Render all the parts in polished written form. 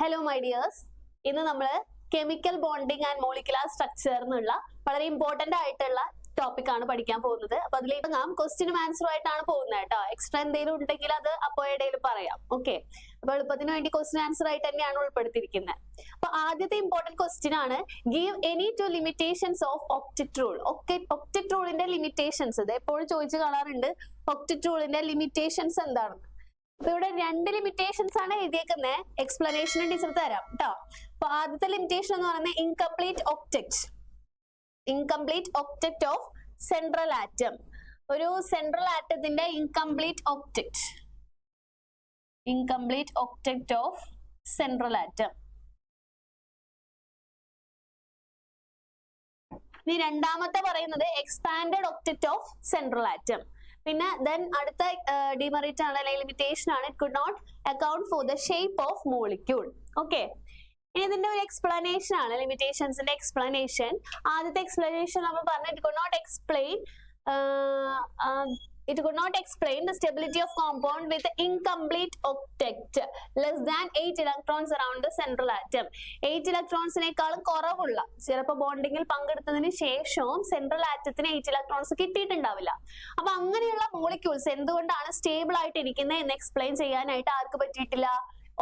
Hello my dears, ഇന്ന് നമ്മൾ chemical bonding and molecular structure എന്നുള്ള വളരെ ഇമ്പോർട്ടന്റ് ആയിട്ടുള്ള ടോപ്പിക് ആണ് പഠിക്കാൻ പോകുന്നത്. അപ്പൊ അതിലേക്ക് നാം ക്വസ്റ്റ്യനും ആൻസറും ആയിട്ടാണ് പോകുന്നത് കേട്ടോ. എക്സ്ട്രാ എന്തെങ്കിലും ഉണ്ടെങ്കിൽ അത് അപ്പോൾ ഇടയിൽ പറയാം. ഓക്കെ, അപ്പൊ എളുപ്പത്തിന് വേണ്ടി ക്വസ്റ്റ്യൻ ആൻസർ ആയിട്ട് തന്നെയാണ് ഉൾപ്പെടുത്തിയിരിക്കുന്നത്. അപ്പൊ ആദ്യത്തെ ഇമ്പോർട്ടന്റ് ക്വസ്റ്റ്യൻ ആണ്, give any two limitations of octet rule. Octet റൂളിന്റെ ലിമിറ്റേഷൻസ് ഇത് എപ്പോഴും ചോദിച്ചു കാണാറുണ്ട്. ഒക്ടറ്റ് റൂളിന്റെ ലിമിറ്റേഷൻസ് എന്താണ്? അപ്പൊ ഇവിടെ രണ്ട് ലിമിറ്റേഷൻസ് ആണ് എഴുതിയേക്കുന്നത്. എക്സ്പ്ലനേഷൻ ടീച്ചർ തരാം കേട്ടോ. അപ്പൊ ആദ്യത്തെ ലിമിറ്റേഷൻ എന്ന് പറയുന്നത് incomplete octet of central atom. ഒരു സെൻട്രൽ ആറ്റത്തിന്റെ incomplete octet of central atom. ഇനി രണ്ടാമത്തെ പറയുന്നത് expanded octet of central atom. പിന്നെ ദെൻ അടുത്ത ഡിമെറിറ്റ് ആണ് അല്ലെങ്കിൽ ലിമിറ്റേഷൻ ആണ്, it could not account for the shape of molecule. Okay, ഇനി ഇതിന്റെ ഒരു എക്സ്പ്ലനേഷൻ ആണ്, ലിമിറ്റേഷൻസിന്റെ എക്സ്പ്ലനേഷൻ. ആദ്യത്തെ എക്സ്പ്ലനേഷൻ നമ്മൾ പറഞ്ഞു, it could not explain the stability of compound with incomplete octet less than 8 electrons around the central atom. 8 ഇലക്ട്രോൺസിനേക്കാളും കുറവുള്ള, ചിലപ്പോൾ ബോണ്ടിങ്ങിൽ പങ്കെടുത്തതിന് ശേഷവും സെൻട്രൽ ആറ്റത്തിന് 8 ഇലക്ട്രോൺസ് കിട്ടിയിട്ടുണ്ടാവില്ല. അപ്പൊ അങ്ങനെയുള്ള മോളിക്യൂൾസ് എന്തുകൊണ്ടാണ് സ്റ്റേബിൾ ആയിട്ട് ഇരിക്കുന്നത് എന്ന് എക്സ്പ്ലെയിൻ ചെയ്യാനായിട്ട് ആർക്ക് പറ്റിയിട്ടില്ല?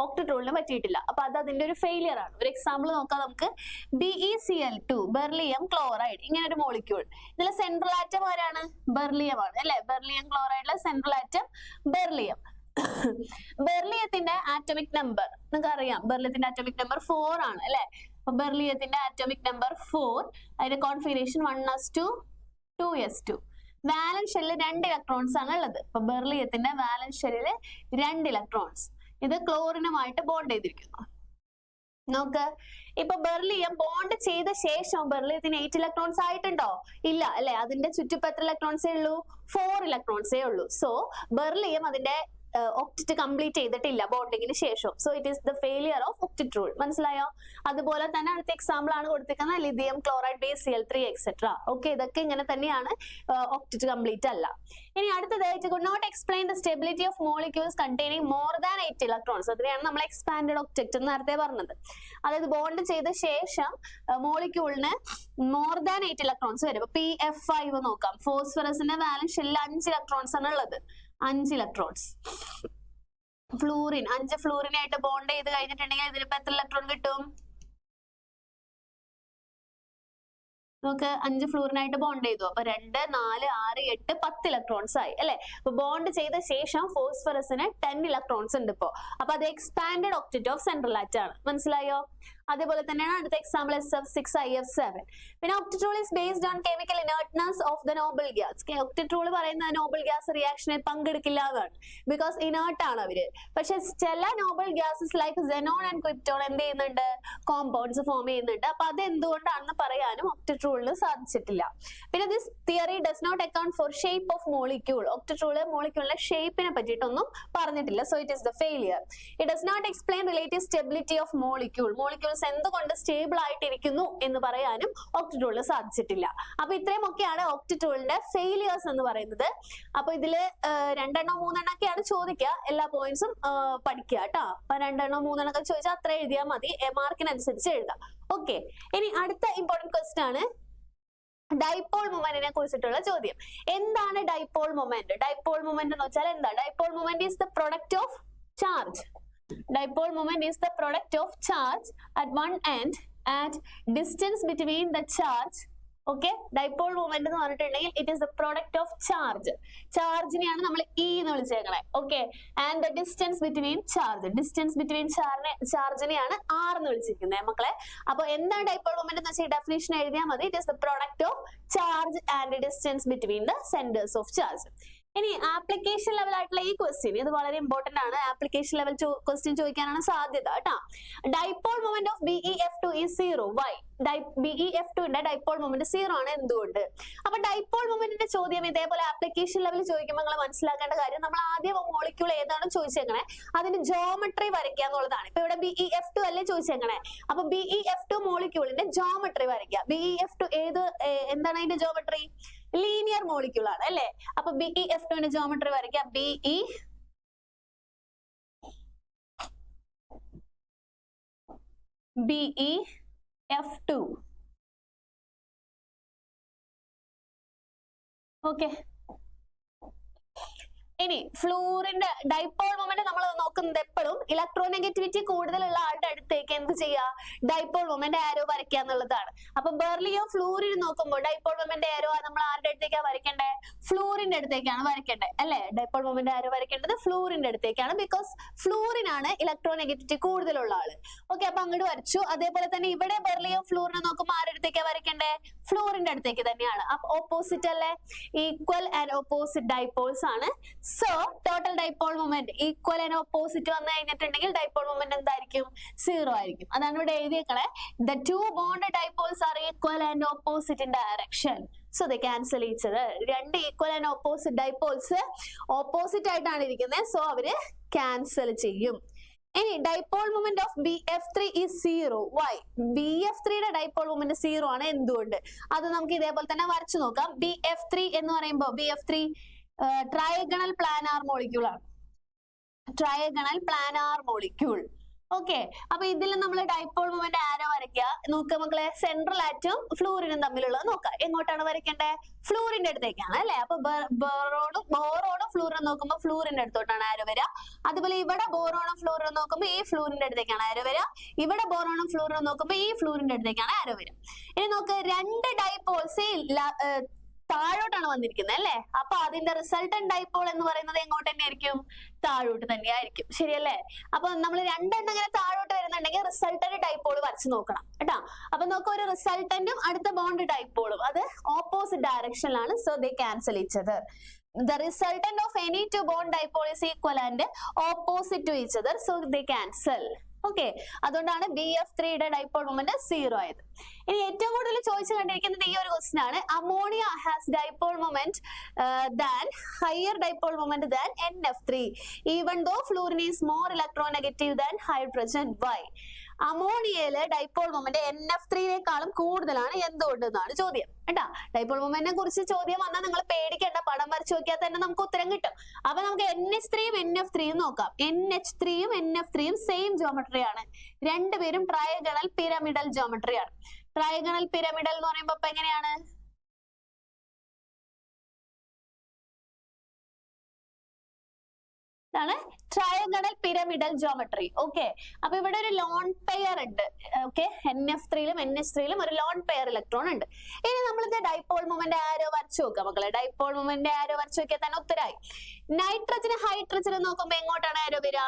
ഒക്ടറ്റ് റൂളിന് പറ്റിയിട്ടില്ല. അപ്പൊ അത് അതിന്റെ ഒരു ഫെയിലിയർ ആണ്. ഒരു എക്സാമ്പിൾ നോക്കാം നമുക്ക്. BeCl2 ബെർലിയം ക്ലോറൈഡ്, ഇങ്ങനെ ഒരു മോളിക്യൂൾ. ഇതിലെ സെൻട്രൽ ആറ്റം ആരാണ്? ബെർലിയം ആണ് അല്ലെ. ബെർലിയം ക്ലോറൈഡിലെ സെൻട്രൽ ആറ്റം ബെർലിയം. ബെർലിയത്തിന്റെ ആറ്റോമിക് നമ്പർ നിങ്ങൾക്ക് അറിയാം. ബെർലിയത്തിന്റെ ആറ്റോമിക് നമ്പർ 4 ആണ് അല്ലെ. അപ്പൊ ബെർലിയത്തിന്റെ ആറ്റോമിക് നമ്പർ 4, അതിന്റെ കോൺഫിഗറേഷൻ 1s2 2s2. വാലൻസ് ഷെല്ലിൽ 2 ഇലക്ട്രോൺസ് ആണ് ഉള്ളത്. അപ്പൊ ബെർലിയത്തിന്റെ വാലൻസ് ഷെല്ലിൽ 2 ഇലക്ട്രോൺസ്. ഇത് ക്ലോറിനുമായിട്ട് ബോണ്ട് ചെയ്തിരിക്കുന്നു. നോക്ക്, ഇപ്പൊ ബെർലിയം ബോണ്ട് ചെയ്ത ശേഷം ബെർലിയത്തിന് 8 ഇലക്ട്രോൺസ് ആയിട്ടുണ്ടോ? ഇല്ല അല്ലെ. അതിന്റെ ചുറ്റും എത്ര ഇലക്ട്രോൺസേ ഉള്ളൂ? 4 ഇലക്ട്രോൺസേ ഉള്ളൂ. സോ ബെർലിയം അതിന്റെ ഒക്ടറ്റ് കംപ്ലീറ്റ് ചെയ്തിട്ടില്ല ബോണ്ടിങ്ങിന് ശേഷം. So it is the failure of octet rule. മനസ്സിലായോ? അതുപോലെ തന്നെ അടുത്ത എക്സാമ്പിൾ ആണ് കൊടുത്തിരിക്കുന്നത്, lithium chloride BeCl3 etcetera. Okay, ഇതൊക്കെ ഇങ്ങനെ തന്നെയാണ്, ഒക്ടറ്റ് കംപ്ലീറ്റ് അല്ല. ഇനി അടുത്തത്, it could not explain the stability of molecules containing more than 8 electrons. അതിനെയാണ് നമ്മൾ എക്സ്പാൻഡഡ് ഒക്ടറ്റ് എന്ന് നേരത്തെ പറഞ്ഞത്. അതായത് ബോണ്ട് ചെയ്ത ശേഷം മോളിക്യൂളിന് മോർ ദാൻ 8 ഇലക്ട്രോൺസ് വരും. ഇപ്പൊ PF5 നോക്കാം. ഫോസ്ഫറസിന്റെ വാലൻസ് ഷെല്ലിൽ 5 ഇലക്ട്രോൺസ് ആണ് ഉള്ളത്. 5 ഇലക്ട്രോൺസ്. ഫ്ലൂറിൻ 5 ഫ്ലൂറിനായിട്ട് ബോണ്ട് ചെയ്ത് കഴിഞ്ഞിട്ടുണ്ടെങ്കിൽ ഇതിലിപ്പോ എത്ര ഇലക്ട്രോൺ കിട്ടും? നമുക്ക് 5 ഫ്ലൂറിനായിട്ട് ബോണ്ട് ചെയ്തു. അപ്പൊ 2 4 6 8 10 ഇലക്ട്രോൺസ് ആയി അല്ലെ. അപ്പൊ ബോണ്ട് ചെയ്ത ശേഷം ഫോസ്ഫറസിന് 10 ഇലക്ട്രോൺസ് ഉണ്ട് ഇപ്പോ. അപ്പൊ അത് expanded octet of central atom ആണ്. മനസ്സിലായോ? അതേപോലെ തന്നെയാണ് അടുത്ത എക്സാമ്പിൾ SF6IF7. പിന്നെ octet rule is based on chemical inertness of the noble gas. Octet rule പറയുന്നത് നോബിൾ ഗ്യാസ് റിയാക്ഷനിൽ പങ്കെടുക്കില്ല എന്നാണ്. ബിക്കോസ് ഇനേർട്ട് ആണ് അവര്. പക്ഷെ ചില Noble gases like Zenon and krypton എന്ത് ചെയ്യുന്നുണ്ട്? കോമ്പൗണ്ട്സ് ഫോം ചെയ്യുന്നുണ്ട്. അപ്പൊ അത് എന്തുകൊണ്ടാണെന്ന് പറയാനും ഒക്ടറ്റ് റൂളിന് സാധിച്ചിട്ടില്ല. പിന്നെ this theory does not account for shape of molecule. Octet rule മോളിക്യൂളിന്റെ ഷേപ്പിനെ പറ്റിയിട്ടൊന്നും പറഞ്ഞിട്ടില്ല. So it is the failure. It does not explain relative stability of molecule. എന്തുകൊണ്ട് സ്റ്റേബിൾ ആയിട്ടിരിക്കുന്നു എന്ന് പറയാനും ഒക്ടറ്റ് റൂളിന് സാധിച്ചിട്ടില്ല. അപ്പൊ ഇത്രയും ഒക്കെയാണ് ഒക്ടറ്റ് റൂളിന്റെ ഫെയിലിയേഴ്സ് എന്ന് പറയുന്നത്. അപ്പൊ ഇതില് 2 എണ്ണോ 3 എണ്ണം ഒക്കെയാണ് ചോദിക്കുക. എല്ലാ പോയിന്റ്സും പഠിക്കുക കേട്ടോ. അപ്പൊ 2 എണ്ണോ 3 എണ്ണം ഒക്കെ ചോദിച്ചാൽ അത്ര എഴുതിയാൽ മതി. മാർക്കിനനുസരിച്ച് എഴുതാം. ഓക്കെ, ഇനി അടുത്ത ഇമ്പോർട്ടന്റ് ക്വസ്റ്റ്യൻ ആണ് ഡൈപോൾ മൊമെന്റിനെ കുറിച്ചിട്ടുള്ള ചോദ്യം. എന്താണ് ഡൈപോൾ മൊമെന്റ്? ഡൈപോൾ മൊമെന്റ് എന്ന് വെച്ചാൽ എന്താ? Dipole moment is the product of charge. Dipole moment is the product of charge at one end at distance between the charge. Okay, dipole moment എന്ന് പറഞ്ഞിട്ടുണ്ടെങ്കിൽ it is the product of charge. ചാർജിനെയാണ് നമ്മൾ E എന്ന് വിളിച്ചേക്കണേ. Okay, and the distance between charge. Distance between ചാർജിനെയാണ് R എന്ന് വിളിച്ചിരിക്കുന്നത് മക്കളെ. അപ്പൊ എന്താണ് ഡൈപോൾ മൊമെന്റ് എന്ന് വെച്ചാൽ ഡെഫിനിഷൻ എഴുതിയാൽ മതി. It is the product of charge and distance between the centers of charge. ഇനി ആപ്ലിക്കേഷൻ ലെവൽ ആയിട്ടുള്ള ഈ ക്വസ്റ്റ്യൻ, ഇത് വളരെ ഇമ്പോർട്ടന്റ് ആണ്. ആപ്ലിക്കേഷൻ ലെവൽ ക്വസ്റ്റ്യൻ ചോദിക്കാനാണ് സാധ്യത കേട്ടോ. Dipole moment of BeF2 is 0. Why? BeF2 ന്റെ ഡൈപോൾ മൊമെന്റ് 0 ആണ്. എന്തുകൊണ്ട്? അപ്പൊ ഡൈപോൾ മൊമെന്റിന്റെ ചോദ്യം ഇതേപോലെ ആപ്ലിക്കേഷൻ ലെവൽ ചോദിക്കുമ്പോൾ നിങ്ങൾ മനസ്സിലാക്കേണ്ട കാര്യം, നമ്മൾ ആദ്യം മോളിക്യൂൾ ഏതാണ് ചോദിച്ചേക്കണേ അതിന്റെ ജോമെട്രി വരയ്ക്കുക എന്നുള്ളതാണ്. ഇപ്പൊ ഇവിടെ BeF2 അല്ലേ ചോദിച്ചേക്കണേ. അപ്പൊ BeF2 മോളിക്യൂളിന്റെ ജോമെട്രി വരയ്ക്കുക. BeF2 എന്താണ് അതിന്റെ ജോമെട്രി? ലീനിയർ മോളിക്യൂൾ ആണ് അല്ലെ. അപ്പൊ BeF2 ന്റെ ജോമെട്രി വരയ്ക്കുക. BE BeF2. ഓക്കെ, ഇനി ഫ്ലൂറിന്റെ ഡൈപോൾ മൊമെന്റ് നമ്മൾ നോക്കുന്നത് എപ്പോഴും ഇലക്ട്രോനെഗറ്റിവിറ്റി കൂടുതലുള്ള ആളുടെ അടുത്തേക്ക് എന്ത് ചെയ്യുക, ഡൈപോൾ മൊമെന്റ് ആരോ വരയ്ക്കുക എന്നുള്ളതാണ്. അപ്പൊ ബെർലിയോ ഫ്ലൂറിന് നോക്കുമ്പോൾ ഡൈപോൾ മൊമെന്റ് ആരോ നമ്മൾ ആരുടെ അടുത്തേക്കാണ് വരയ്ക്കേണ്ടത്, ഫ്ലൂറിന്റെ അടുത്തേക്കാണ് വരയ്ക്കേണ്ടത് അല്ലെ. ഡൈപോൾ മൊമെന്റ് ആരോ വരയ്ക്കേണ്ടത് ഫ്ലൂറിന്റെ അടുത്തേക്കാണ്, ബിക്കോസ് ഫ്ലൂറിനാണ് ഇലക്ട്രോനെഗറ്റിവിറ്റി കൂടുതലുള്ള ആള്. ഓക്കെ, അപ്പൊ അങ്ങോട്ട് വരച്ചു. അതേപോലെ തന്നെ ഇവിടെ ബെർലിയോ ഫ്ലൂറിനെ നോക്കുമ്പോൾ ആരുടെ അടുത്തേക്കാണ് വരയ്ക്കേണ്ടത്, ഫ്ലൂറിന്റെ അടുത്തേക്ക് തന്നെയാണ്. അപ്പൊ ഓപ്പോസിറ്റ് അല്ലെ, ഈക്വൽ ആൻഡ് ഓപ്പോസിറ്റ് ഡൈപോൾസ് ആണ്. So total dipole moment equal and opposite വന്നു കഴിഞ്ഞിട്ടുണ്ടെങ്കിൽ ഡൈപോൾ മൊമെന്റ് എന്തായിരിക്കും, 0 ആയിരിക്കും. അതാണ് ഇവിടെ എഴുതിയേക്കളെ, the two bond dipoles are equal and opposite in direction. So they cancel each other. രണ്ട് equal and opposite dipoles opposite ആയിട്ടാണ് ഇരിക്കുന്നത്, സോ അവര് ക്യാൻസൽ ചെയ്യും. ഇനി dipole moment of BF3 is 0. Why? BF3യുടെ ഡൈപോൾ മൊമെന്റ് 0 ആണ്. എന്തുകൊണ്ട്? അത് നമുക്ക് ഇതേപോലെ തന്നെ വരച്ചു നോക്കാം. BF3 എന്ന് പറയുമ്പോൾ BF3 ട്രയഗണൽ പ്ലാനാർ മോളിക്യൂൾ ആണ്. Trigonal planar molecule. ഓക്കെ, അപ്പൊ ഇതിൽ നമ്മൾ ഡൈപോൾ മൊമെന്റ് ആരോ വരയ്ക്കുക. നോക്കുക മക്കളെ, സെൻട്രൽ ആറ്റവും ഫ്ലൂറിനും തമ്മിലുള്ളത് നോക്കുക. എങ്ങോട്ടാണ് വരയ്ക്കേണ്ടത്, ഫ്ലൂറിന്റെ അടുത്തേക്കാണ് അല്ലെ. അപ്പൊ ബോറോണും ഫ്ലൂറിനും നോക്കുമ്പോൾ ഫ്ലൂറിന്റെ അടുത്തോട്ടാണ് ആരോ വരിക. അതുപോലെ ഇവിടെ ബോറോണും ഫ്ലൂറിനും നോക്കുമ്പോൾ ഈ ഫ്ലൂറിന്റെ അടുത്തേക്കാണ് ആരോ വരിക. ഇവിടെ ബോറോണും ഫ്ലൂറിനും നോക്കുമ്പോൾ ഈ ഫ്ലൂറിന്റെ അടുത്തേക്കാണ് ആരോ വരിക. ഇനി നോക്ക്, രണ്ട് ഡൈപോൾസ് താഴോട്ടാണ് വന്നിരിക്കുന്നത് അല്ലെ. അപ്പൊ അതിന്റെ റിസൾട്ടന്റ് ഡൈപോൾ എന്ന് പറയുന്നത് എങ്ങോട്ട് തന്നെ ആയിരിക്കും, താഴോട്ട് തന്നെയായിരിക്കും. ശരിയല്ലേ? അപ്പൊ നമ്മൾ രണ്ടെണ്ണം ഇങ്ങനെ താഴോട്ട് വരുന്നുണ്ടെങ്കിൽ റിസൾട്ടന്റ് ഡൈപോൾ വരച്ച് നോക്കണം കേട്ടോ. അപ്പൊ നോക്കുക, ഒരു റിസൾട്ടന്റും അടുത്ത ബോണ്ട് ഡൈപോളും അത് ഓപ്പോസിറ്റ് ഡയറക്ഷനിലാണ്. So they cancel each other. The resultant of any two bond dipole is equal and opposite to each other, so they cancel. Okay, അതുകൊണ്ടാണ് BF3യുടെ ഡൈപോൾ മൊമെന്റ് 0 ആയത്. ഇനി ഏറ്റവും കൂടുതൽ ചോദിച്ചു കണ്ടിരിക്കുന്നത് ഈ ഒരു ക്വസ്റ്റ്യൻ ആണ്. Ammonia has dipole moment than higher dipole moment than NF3 even though fluorine is more electronegative than hydrogen. Why? അമോണിയയിലെ ഡൈപോൾ മൊമെന്റ് NF3യേക്കാളും കൂടുതലാണ്, എന്തുകൊണ്ടെന്നാണ് ചോദ്യം കേട്ടാ. ഡൈപോൾ മൊമെന്റിനെ കുറിച്ച് ചോദ്യം വന്നാൽ നിങ്ങൾ പേടിക്കേണ്ട, പടം വരച്ച് നോക്കിയാൽ തന്നെ നമുക്ക് ഉത്തരം കിട്ടും. അപ്പൊ നമുക്ക് NH3യും NF3യും നോക്കാം. NH3യും NF3യും സെയിം ജോമെട്രി ആണ്. രണ്ടുപേരും ട്രയഗണൽ പിരമിഡൽ ജോമെട്രി ആണ്. ട്രയഗണൽ പിരമിഡൽ എന്ന് പറയുമ്പോ ഇപ്പൊ എങ്ങനെയാണ്, ട്രയഗണൽ പിരമിഡൽ ജോമെട്രി. ഓക്കെ, അപ്പൊ ഇവിടെ ഒരു ലോൺ പെയർ ഉണ്ട്. ഓക്കെ, NF3യിലും NH3യിലും ഒരു ലോൺ പെയർ ഇലക്ട്രോൺ ഉണ്ട്. ഇനി നമ്മളിത് ഡൈപോൾ മൊമെന്റ് ആരോ വരച്ചു നോക്കാം മക്കളെ. ഡൈപോൾ മൊമെന്റ് ആരോ വരച്ചു നോക്കിയാൽ തന്നെ ഉത്തരായി. നൈട്രജന് ഹൈഡ്രജന് നോക്കുമ്പോ എങ്ങോട്ടാണ് ആരോ വരിക,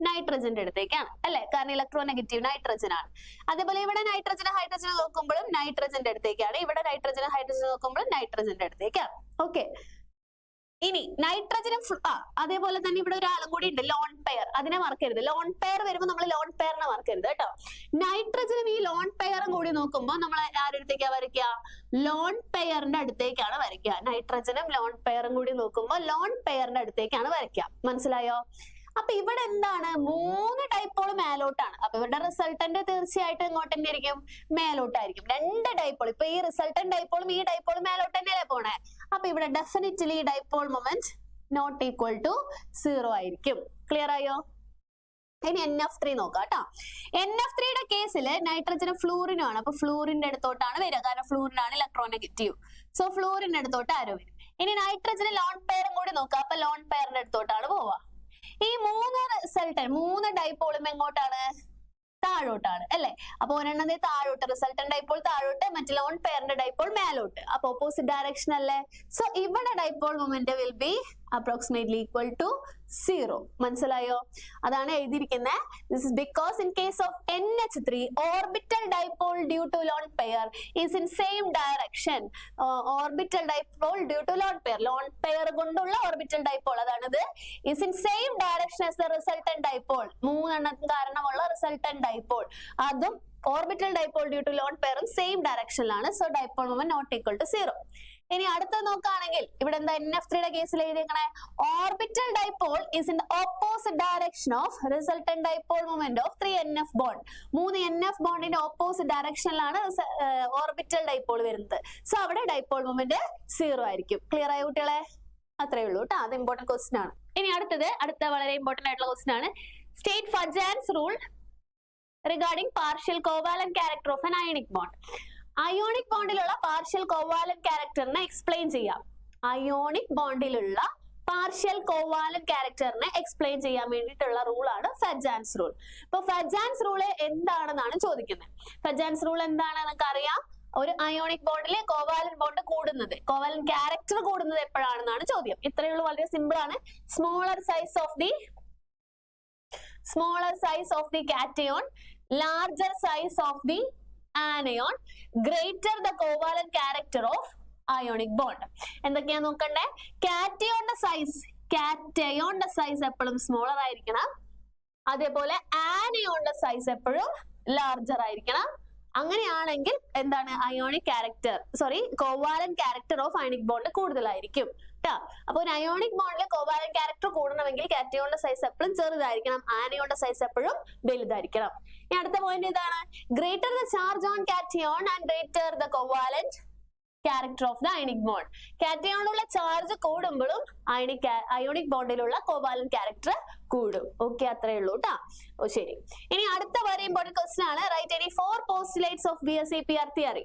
നൈട്രജന്റെ അടുത്തേക്കാണ് അല്ലെ, കാരണം ഇലക്ട്രോനെഗറ്റീവ് നൈട്രജൻ ആണ്. അതേപോലെ ഇവിടെ നൈട്രജന് ഹൈഡ്രജൻ നോക്കുമ്പോഴും നൈട്രജന്റെ അടുത്തേക്കാണ്. ഇവിടെ നൈട്രജന് ഹൈഡ്രജൻ നോക്കുമ്പോഴും നൈട്രജന്റെ അടുത്തേക്കാണ്. ഓക്കെ, ഇനി നൈട്രജനും അതേപോലെ തന്നെ ഇവിടെ ഒരാളും കൂടി ഉണ്ട്, ലോൺ പെയർ. അതിനെ മറക്കരുത്. ലോൺ പെയർ വരുമ്പോൾ നമ്മൾ ലോൺ പെയറിനെ മറക്കരുത് കേട്ടോ. നൈട്രജനും ഈ ലോൺ പെയറും കൂടി നോക്കുമ്പോൾ നമ്മൾ ആരുടെ വരയ്ക്കുക, ലോൺ പെയറിന്റെ അടുത്തേക്കാണ് വരയ്ക്കുക. നൈട്രജനും ലോൺ പെയറും കൂടി നോക്കുമ്പോൾ ലോൺ പെയറിന്റെ അടുത്തേക്കാണ് വരയ്ക്കുക. മനസ്സിലായോ? അപ്പൊ ഇവിടെ എന്താണ്, 3 ഡൈപോൾ മേലോട്ടാണ്. അപ്പൊ ഇവരുടെ റിസൾട്ടന്റ് തീർച്ചയായിട്ടും ഇങ്ങോട്ട് തന്നെ ആയിരിക്കും, മേലോട്ടായിരിക്കും. 2 ഡൈപോൾ, ഇപ്പൊ ഈ റിസൾട്ടന്റ് ഡൈപോളും ഈ ഡൈപോളും മേലോട്ട് തന്നെയല്ലേ പോണേ. അപ്പൊ ഇവിടെ definitely dipole moment not equal to 0 ആയിരിക്കും. ക്ലിയർ ആയോ? ഇനി NF3 നോക്കാം കേട്ടോ. NF3യുടെ കേസിൽ നൈട്രജനും ഫ്ലൂറിനും ആണ്. അപ്പൊ ഫ്ലൂറിന്റെ അടുത്തോട്ടാണ് വരിക, കാരണം ഫ്ലൂറിനാണ് ഇലക്ട്രോനെഗറ്റീവ്. സോ ഫ്ലൂറിന്റെ അടുത്തോട്ട് ആരോ വരും. ഇനി നൈട്രജന് ലോൺ പെയറും കൂടി നോക്കാം. അപ്പൊ ലോൺ പെയറിന്റെ അടുത്തോട്ടാണ് പോവാ. ഈ 3 റിസൾട്ടന്റ് 3 ഡൈപോളും എങ്ങോട്ടാണ്, താഴോട്ടാണ് അല്ലെ. അപ്പൊ ഒരെണ്ണത്തെ താഴോട്ട്, റിസൾട്ടന്റ് ഡൈപോൾ താഴോട്ട്, മറ്റേ ലോൺ പെയറിന്റെ ഡൈപോൾ മേലോട്ട്. അപ്പൊ ഓപ്പോസിറ്റ് ഡയറക്ഷൻ അല്ലേ. സോ ഇവിടെ dipole moment will be approximately equal to 0. മനസ്സിലായോ? അതാണ് എഴുതിയിരിക്കുന്നത്. This is because in case of NH3 orbital dipole due to lone pair is in same direction. Orbital dipole due to lone pair, lone pair കൊണ്ടുള്ള orbital dipole അതാണിത്, is in same direction as the resultant dipole. 3 എണ്ണം കാരണമുള്ള resultant dipole അതും orbital dipole due to lone പെയറും same ഡയറക്ഷനിലാണ്. So dipole moment not equal to 0. ഇനി അടുത്ത നോക്കുകയാണെങ്കിൽ ഇവിടെ എന്താ NF3യുടെ കേസിൽ എഴുതിയേക്കണേ, orbital dipole is in opposite direction of resultant dipole moment of 3 NF bond. 3 NF ബോണ്ടിന്റെ ഓപ്പോസിറ്റ് ഡയറക്ഷനിലാണ് ഓർബിറ്റൽ ഡൈപോൾ വരുന്നത്. സോ അവിടെ ഡൈപോൾ മൊമെന്റ് 0 ആയിരിക്കും. ക്ലിയർ ആയ കുട്ടികളെ? അത്രേ ഉള്ളൂ കേട്ടോ. അത് ഇമ്പോർട്ടന്റ് ക്വസ്റ്റ്യൻ ആണ്. ഇനി അടുത്ത വളരെ ഇമ്പോർട്ടന്റ് ആയിട്ടുള്ള ക്വസ്റ്റ്യൻ ആണ്. State Fajans rule regarding partial covalent character of an ionic bond. Ionic ബോണ്ടിലുള്ള പാർഷ്യൽ കോവാലന്റ് ക്യാരക്ടറിനെ എക്സ്പ്ലെയിൻ ചെയ്യാം. അയോണിക് ബോണ്ടിലുള്ള പാർഷ്യൽ കോവാലന്റ് ക്യാരക്ടറിനെ എക്സ്പ്ലെയിൻ ചെയ്യാൻ വേണ്ടിയിട്ടുള്ള റൂളാണ് ഫെജാൻസ് റൂൾ. ഇപ്പൊ ഫെജാൻസ് റൂൾ എന്താണെന്നാണ് ചോദിക്കുന്നത്. ഫെജാൻസ് റൂൾ എന്താണെന്ന് നിങ്ങൾക്ക് അറിയാം. ഒരു അയോണിക് ബോണ്ടിലെ കോവാലന്റ് ബോണ്ട് കൂടുന്നത്, കോവാലന്റ് ക്യാരക്ടർ കൂടുന്നത് എപ്പോഴാണെന്നാണ് ചോദ്യം. ഇത്രയേ ഉള്ളൂ, വളരെ സിമ്പിൾ ആണ്. Smaller size of the cation, larger size of the anion, greater the covalent character of ionic bond. എന്തൊക്കെയാ നോക്കണ്ടേ? കാറ്റയോണിന്റെ സൈസ് എപ്പോഴും സ്മോളർ ആയിരിക്കണം. അതേപോലെ ആനയോണിന്റെ സൈസ് എപ്പോഴും ലാർജർ ആയിരിക്കണം. അങ്ങനെയാണെങ്കിൽ എന്താണ് covalent character of ionic bond കൂടുതലായിരിക്കും ട്ടാ. അപ്പൊ ഒരു അയോണിക് ബോണ്ടിലെ കോവാലന്റ് ക്യാരക്ടർ കൂടണമെങ്കിൽ കാറ്റയോണിന്റെ സൈസ് എപ്പോഴും ചെറുതായിരിക്കണം, ആനയോണിന്റെ സൈസ് എപ്പോഴും വലുതായിരിക്കണം. ഇനി അടുത്ത പോയിന്റ് ഇതാണ്, greater the charge on cation and greater the covalent character of the ionic bond. കാറ്റയോണിലുള്ള ചാർജ് കൂടുമ്പോഴും അയോണിക് ബോണ്ടിലുള്ള കോവാലന്റ് ക്യാരക്ടർ കൂടും. ഓക്കെ, അത്രേ ഉള്ളൂ ട്ടാ. ഓ ശരി. ഇനി അടുത്ത വളരെ ഇമ്പോർട്ടന്റ് ക്വസ്റ്റൻ ആണ്, write any 4 postulates of BSEPR theory.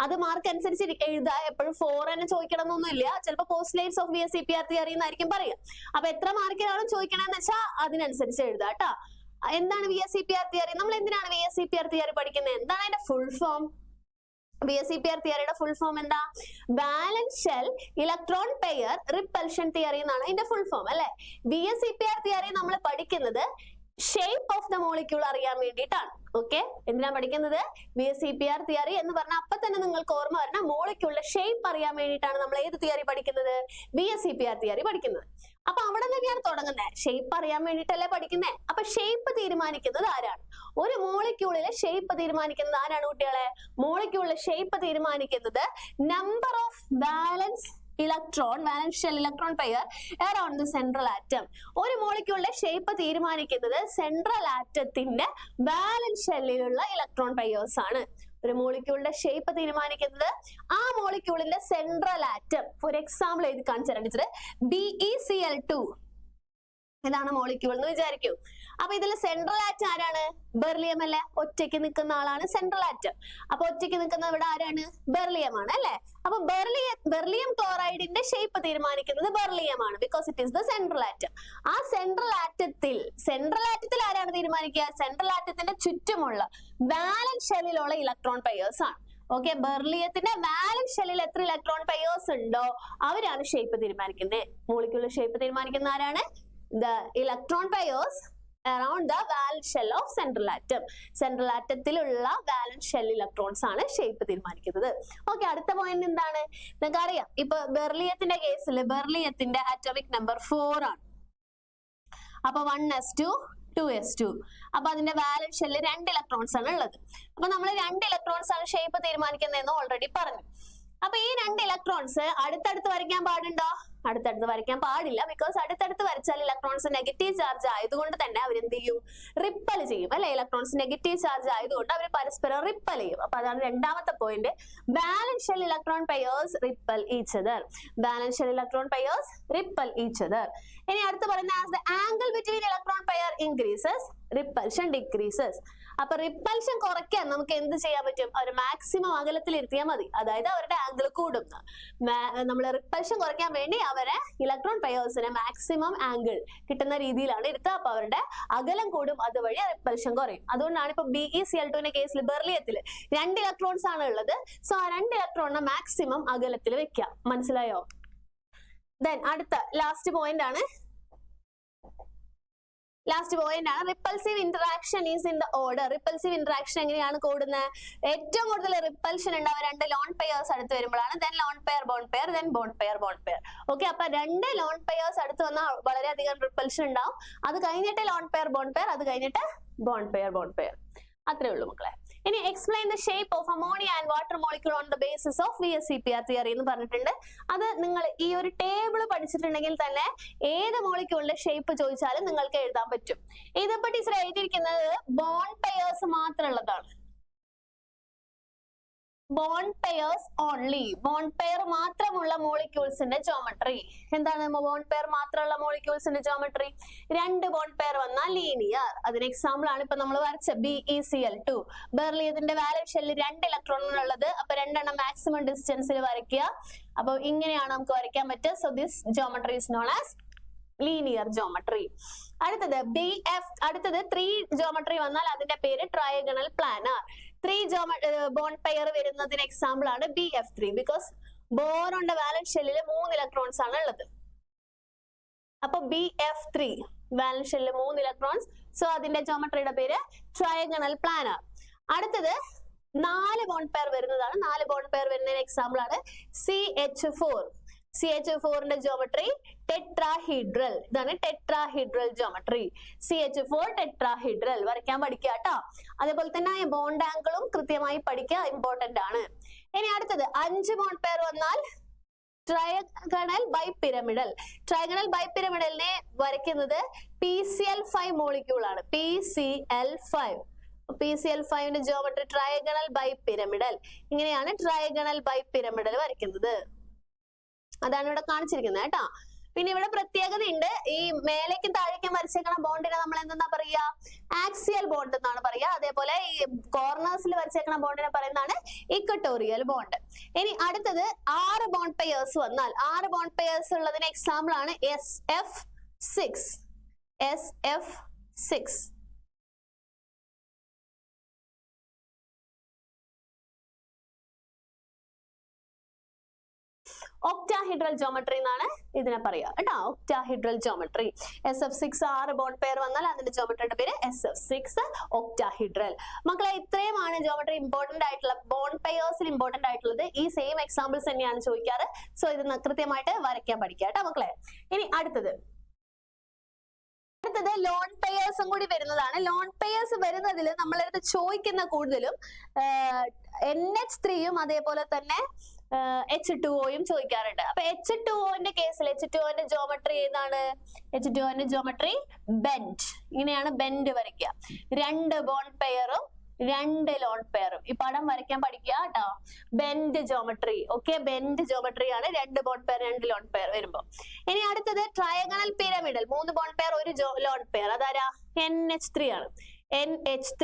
അത് മാർക്ക് അനുസരിച്ച് എഴുതാ. എപ്പോഴും 4 തന്നെ ചോദിക്കണം എന്നൊന്നുമില്ല. ചിലപ്പോൾ പോസ്റ്റുലേറ്റ്സ് ഓഫ് BSEPR തിയറി എന്നായിരിക്കും പറയാം. അപ്പൊ എത്ര മാർക്കിനാണ് ചോദിക്കണമെന്ന് വെച്ചാൽ അതിനനുസരിച്ച് എഴുതാ ട്ടാ. എന്താണ് BSEPR തിയറി? നമ്മൾ എന്തിനാണ് BSEPR തിയറി പഠിക്കുന്നത്? എന്താണ് അതിന്റെ ഫുൾ ഫോം? BSEPR തിയറിയുടെ ഫുൾ ഫോം എന്താ? Valence shell electron pair repulsion theory എന്നാണ് ഇതിന്റെ ഫുൾ ഫോം അല്ലെ. BSEPR തിയറി നമ്മൾ പഠിക്കുന്നത് ഷേപ്പ് ഓഫ് ദ മോളിക്യൂൾ അറിയാൻ വേണ്ടിയിട്ടാണ്. ഓക്കെ, എന്തിനാ പഠിക്കുന്നത്? BSEPR തിയറി എന്ന് പറഞ്ഞാൽ അപ്പൊ തന്നെ നിങ്ങൾക്ക് ഓർമ്മ വരണം, മോളിക്യൂളിന്റെ ഷേപ്പ് അറിയാൻ വേണ്ടിയിട്ടാണ് നമ്മൾ ഏത് തിയറി പഠിക്കുന്നത്? BSEPR തിയറി പഠിക്കുന്നത്. അപ്പൊ അവിടെ തന്നെയാണ് തുടങ്ങുന്നത്. ഷേപ്പ് അറിയാൻ വേണ്ടിയിട്ടല്ലേ പഠിക്കുന്നത്. അപ്പൊ ഷേപ്പ് തീരുമാനിക്കുന്നത് ആരാണ്? ഒരു മോളിക്യൂളിലെ ഷേപ്പ് തീരുമാനിക്കുന്നത് ആരാണ് കുട്ടികളെ? മോളിക്യൂളിലെ ഷേപ്പ് തീരുമാനിക്കുന്നത് number of വാലൻസ് shell electron pair around the central atom. ഒരു മോളിക്യൂളിന്റെ ഷേപ്പ് തീരുമാനിക്കുന്നത് സെൻട്രൽ ആറ്റത്തിന്റെ വാലൻസ് ഷെല്ലിലുള്ള ഇലക്ട്രോൺ പെയേഴ്സ് ആണ്. ഒരു മോളിക്യൂളിന്റെ ഷേപ്പ് തീരുമാനിക്കുന്നത് ആ മോളിക്യൂളിന്റെ സെൻട്രൽ ആറ്റം. ഫോർ എക്സാമ്പിൾ എഴുതി കാണിച്ചു തരാം ടീച്ചർ. BeCl2 ഇതാണ് മോളിക്യൂൾ എന്ന് വിചാരിക്കൂ. അപ്പൊ ഇതിൽ സെൻട്രൽ ആറ്റം ആരാണ്? ബെർലിയം അല്ലെ. ഒറ്റയ്ക്ക് നിൽക്കുന്ന ആളാണ് സെൻട്രൽ ആറ്റം. അപ്പൊ ഒറ്റയ്ക്ക് നിൽക്കുന്ന ഇവിടെ ആരാണ്? ബെർലിയം ആണ് അല്ലെ. അപ്പൊ ബെർലിയം ക്ലോറൈഡിന്റെ ഷേപ്പ് തീരുമാനിക്കുന്നത് ബെർലിയം ആണ്, because it is the central atom. ആ സെൻട്രൽ ആറ്റത്തിൽ ആരാണ് തീരുമാനിക്കുക? സെൻട്രൽ ആറ്റത്തിന്റെ ചുറ്റുമുള്ള വാലൻസ് ഷെല്ലിലുള്ള ഇലക്ട്രോൺ പെയേഴ്സ് ആണ്. ഓക്കെ, ബെർലിയത്തിന്റെ വാലൻസ് ഷെല്ലിൽ എത്ര ഇലക്ട്രോൺ പെയേഴ്സ് ഉണ്ടോ അവരാണ് ഷേപ്പ് തീരുമാനിക്കുന്നത്. മോളിക്യൂളിന്റെ ഷേപ്പ് തീരുമാനിക്കുന്ന ആരാണ്? The electron pairs around the valence shell of central atom. Central atomത്തിലുള്ള വാലൻസ് ഷെൽ ഇലക്ട്രോൺസ് ആണ് ഷേപ്പ് തീരുമാനിക്കുന്നത്. ഓക്കെ, അടുത്ത പോയിന്റ് എന്താണ്? നിങ്ങൾക്ക് അറിയാം, ഇപ്പൊ ബെർലിയത്തിന്റെ കേസിൽ ബെർലിയത്തിന്റെ ആറ്റോമിക് നമ്പർ 4 ആണ്. അപ്പൊ 1s2 2s2. അപ്പൊ അതിന്റെ വാലൻസ് ഷെല്ലിൽ 2 ഇലക്ട്രോൺസ് ആണ് ഉള്ളത്. അപ്പൊ നമ്മൾ 2 ഇലക്ട്രോൺസ് ആണ് ഷേപ്പ് തീരുമാനിക്കുന്നതെന്ന് ഓൾറെഡി പറഞ്ഞു. അപ്പൊ ഈ 2 ഇലക്ട്രോൺസ് അടുത്തടുത്ത് വരയ്ക്കാൻ പാടുണ്ടോ? അടുത്തടുത്ത് വരയ്ക്കാൻ പാടില്ല, ബിക്കോസ് അടുത്തടുത്ത് വരച്ചാൽ ഇലക്ട്രോൺസ് നെഗറ്റീവ് ചാർജ് ആയതുകൊണ്ട് തന്നെ അവർ എന്ത് ചെയ്യും? റിപ്പൽ ചെയ്യും അല്ലെ. ഇലക്ട്രോൺസ് നെഗറ്റീവ് ചാർജ് ആയതുകൊണ്ട് അവർ പരസ്പരം റിപ്പൽ ചെയ്യും. അപ്പൊ അതാണ് രണ്ടാമത്തെ point. വാലൻസ് shell electron pairs ripple each other. വാലൻസ് shell electron pairs ripple each other. ഇനി അടുത്ത് പറയുന്ന as the angle between electron pair increases repulsion decreases. അപ്പൊ റിപ്പൽഷൻ കുറയ്ക്കാൻ നമുക്ക് എന്ത് ചെയ്യാൻ പറ്റും? ഒരു മാക്സിമം അകലത്തിൽ ഇരുത്തിയാൽ മതി. അതായത് അവരുടെ ആംഗിൾ കൂടും. നമ്മൾ റിപ്പൽഷൻ കുറയ്ക്കാൻ വേണ്ടി അവരെ ഇലക്ട്രോൺ പെയേഴ്സിനെ മാക്സിമം ആംഗിൾ കിട്ടുന്ന രീതിയിലാണ് ഇരുത്തുക. അപ്പൊ അവരുടെ അകലം കൂടും, അതുവഴി റിപ്പൽഷൻ കുറയും. അതുകൊണ്ടാണ് ഇപ്പൊ BeCl2ന്റെ കേസിൽ ബെർലിയത്തിൽ 2 ഇലക്ട്രോൺസ് ആണ് ഉള്ളത്. സോ ആ 2 ഇലക്ട്രോണിനെ മാക്സിമം അകലത്തിൽ വെക്കാം. മനസ്സിലായോ? ദെൻ അടുത്ത ലാസ്റ്റ് പോയിന്റ് ആണ് repulsive interaction is in the order. Repulsive interaction എങ്ങനെയാണ് കൂടുന്നത്? ഏറ്റവും കൂടുതൽ റിപ്പൽഷൻ ഉണ്ടാവുക 2 ലോൺ പെയേഴ്സ് അടുത്ത് വരുമ്പോഴാണ്. Then lone pair bond pair, then bond pair bond pair. Okay, അപ്പൊ 2 ലോൺ പെയേഴ്സ് അടുത്ത് വന്നാൽ വളരെയധികം റിപ്പൽഷൻ ഉണ്ടാവും. അത് കഴിഞ്ഞിട്ട് ലോൺ പെയർ ബോണ്ട് പെയർ, അത് കഴിഞ്ഞിട്ട് ബോണ്ട് പെയർ. അത്രേ ഉള്ളൂ മക്കളെ. ഇനി explain the shape of ammonia and water molecule on the basis of BSEPR theory എന്ന് പറഞ്ഞിട്ടുണ്ട്. അത് നിങ്ങൾ ഈ ഒരു ടേബിൾ പഠിച്ചിട്ടുണ്ടെങ്കിൽ തന്നെ ഏത് മോളിക്യൂളിന്റെ ഷേപ്പ് ചോദിച്ചാലും നിങ്ങൾക്ക് എഴുതാൻ പറ്റും. ഇതിപ്പോ ടീച്ചർ എഴുതിയിരിക്കുന്നത് ബോണ്ട് പെയേഴ്സ് മാത്രം ഉള്ളതാണ്. Bond pairs only, bond pair മാത്രമുള്ള മോളിക്യൂൾസിന്റെ ജോമെട്രി. എന്താണ് ബോണ്ട് പെയർ മാത്രമുള്ള മോളിക്യൂൾസിന്റെ ജോമെട്രി? രണ്ട് ബോണ്ട് പെയർ വന്നാൽ ലീനിയർ. അതിന് എക്സാമ്പിൾ ആണ് ഇപ്പൊ നമ്മൾ വരച്ച BeCl2. ബെർലിയത്തിന്റെ വാലൻസ് ഷെല്ലിൽ 2 ഇലക്ട്രോണുകൾ ഉള്ളത്. അപ്പൊ രണ്ടെണ്ണം മാക്സിമം ഡിസ്റ്റൻസിൽ വരയ്ക്കുക. അപ്പൊ ഇങ്ങനെയാണ് നമുക്ക് വരയ്ക്കാൻ പറ്റുക. So this geometry is known as linear geometry. അടുത്തത് അടുത്തത് 3 ജോമെട്രി വന്നാൽ അതിന്റെ പേര് ട്രയഗണൽ പ്ലാനർ. 3 ബോണ്ട് പെയർ വരുന്നതിന് എക്സാമ്പിൾ ആണ് BF3. ബിക്കോസ് ബോറോന്റെ വാലൻസ് ഷെല്ലിൽ 3 ഇലക്ട്രോൺസ് ആണ് ഉള്ളത്. അപ്പൊ BF3 വാലൻസ് ഷെല്ലിൽ 3 ഇലക്ട്രോൺസ്. സോ അതിന്റെ ജോമെട്രിയുടെ പേര് ട്രയഗണൽ പ്ലാനർ. അടുത്തത് 4 ബോണ്ട് പെയർ വരുന്നതാണ്. 4 ബോണ്ട് പെയർ വരുന്നതിന് എക്സാമ്പിൾ ആണ് CH4. CH4ന്റെ ജോമെട്രി ടെട്രാഹീഡ്രൽ. ഇതാണ് ടെട്രാഹീഡ്രൽ ജോമെട്രി. CH4 ടെട്രാഹീഡ്രൽ വരയ്ക്കാൻ പഠിക്കുക കേട്ടോ. അതേപോലെ തന്നെ ബോണ്ട് ആംഗിളും കൃത്യമായി പഠിക്കുക, ഇമ്പോർട്ടന്റ് ആണ്. ഇനി അടുത്തത് 5 ബോണ്ട് പെയർ വന്നാൽ ട്രയഗണൽ ബൈപിരമിഡൽ. ട്രയഗണൽ ബൈപിരമിഡലിനെ വരയ്ക്കുന്നത് PCl5 മോളിക്യൂൾ ആണ്. PCl5. PCl5ന്റെ ജോമെട്രി ട്രയഗണൽ ബൈപിരമിഡൽ. ഇങ്ങനെയാണ് ട്രയഗണൽ ബൈപിരമിഡൽ വരയ്ക്കുന്നത്. അതാണ് ഇവിടെ കാണിച്ചിരിക്കുന്നത് കേട്ടോ. പിന്നെ ഇവിടെ പ്രത്യേകത ഉണ്ട്. ഈ മേലേക്കും താഴേക്കും വരച്ചേക്കുന്ന ബോണ്ടിനെ നമ്മൾ എന്താ പറയാ? ആക്സിയൽ ബോണ്ട് എന്നാണ് പറയാ. അതേപോലെ ഈ കോർണേഴ്സിൽ വരച്ചേക്കുന്ന ബോണ്ടിനെ പറയുന്നതാണ് ഇക്വട്ടോറിയൽ ബോണ്ട്. ഇനി അടുത്തത് 6 ബോണ്ട് പെയേഴ്സ് വന്നാൽ, 6 ബോണ്ട് പെയേഴ്സ് ഉള്ളതിന് എക്സാമ്പിൾ ആണ് SF6. SF6. ഒക്ടാഹീഡ്രൽ ജോമെട്രി എന്നാണ് ഇതിനെ പറയാ കേട്ടോ. Octahedral geometry. SF6 6 bond pair വന്നാൽ അതിന്റെ ജോമെട്രിയുടെ പേര് SF6 ഒക്ടാഹീഡ്രൽ. മക്കളെ ഇത്രയുമാണ് ജോമെട്രി ഇമ്പോർട്ടന്റ് ആയിട്ടുള്ള ബോണ്ട് പെയേഴ്സിൽ ഇമ്പോർട്ടന്റ് ആയിട്ടുള്ളത്. ഈ സെയിം എക്സാമ്പിൾസ് തന്നെയാണ് ചോദിക്കാറ്. സോ ഇത് കൃത്യമായിട്ട് വരയ്ക്കാൻ പഠിക്കുക കേട്ടോ മക്കളെ. ഇനി അടുത്തത് ലോൺ പെയേഴ്സും കൂടി വരുന്നതാണ്. ലോൺ പെയേഴ്സ് വരുന്നതിൽ നമ്മളടുത്ത് ചോദിക്കുന്ന കൂടുതലും NH3യും അതേപോലെ തന്നെ H2Oയും ചോദിക്കാറുണ്ട്. അപ്പൊ H2Oന്റെ കേസിൽ H2Oന്റെ ജോമെട്രി ഏതാണ്? H2Oന്റെ ജോമെട്രി ബെൻഡ്. ഇങ്ങനെയാണ് ബെൻഡ് വരയ്ക്കുക. 2 ബോണ്ട് പെയറും 2 ലോൺ പെയറും. ഈ പടം വരയ്ക്കാൻ പഠിക്കുക കേട്ടോ. Bend geometry. Okay, bend geometry ആണ് 2 ബോണ്ട് പെയർ 2 ലോൺ പെയർ വരുമ്പോ. ഇനി അടുത്തത് trigonal pyramidal. 3 bond pair 1 lone pair. അതാരാ? NH3 ആണ്. NH3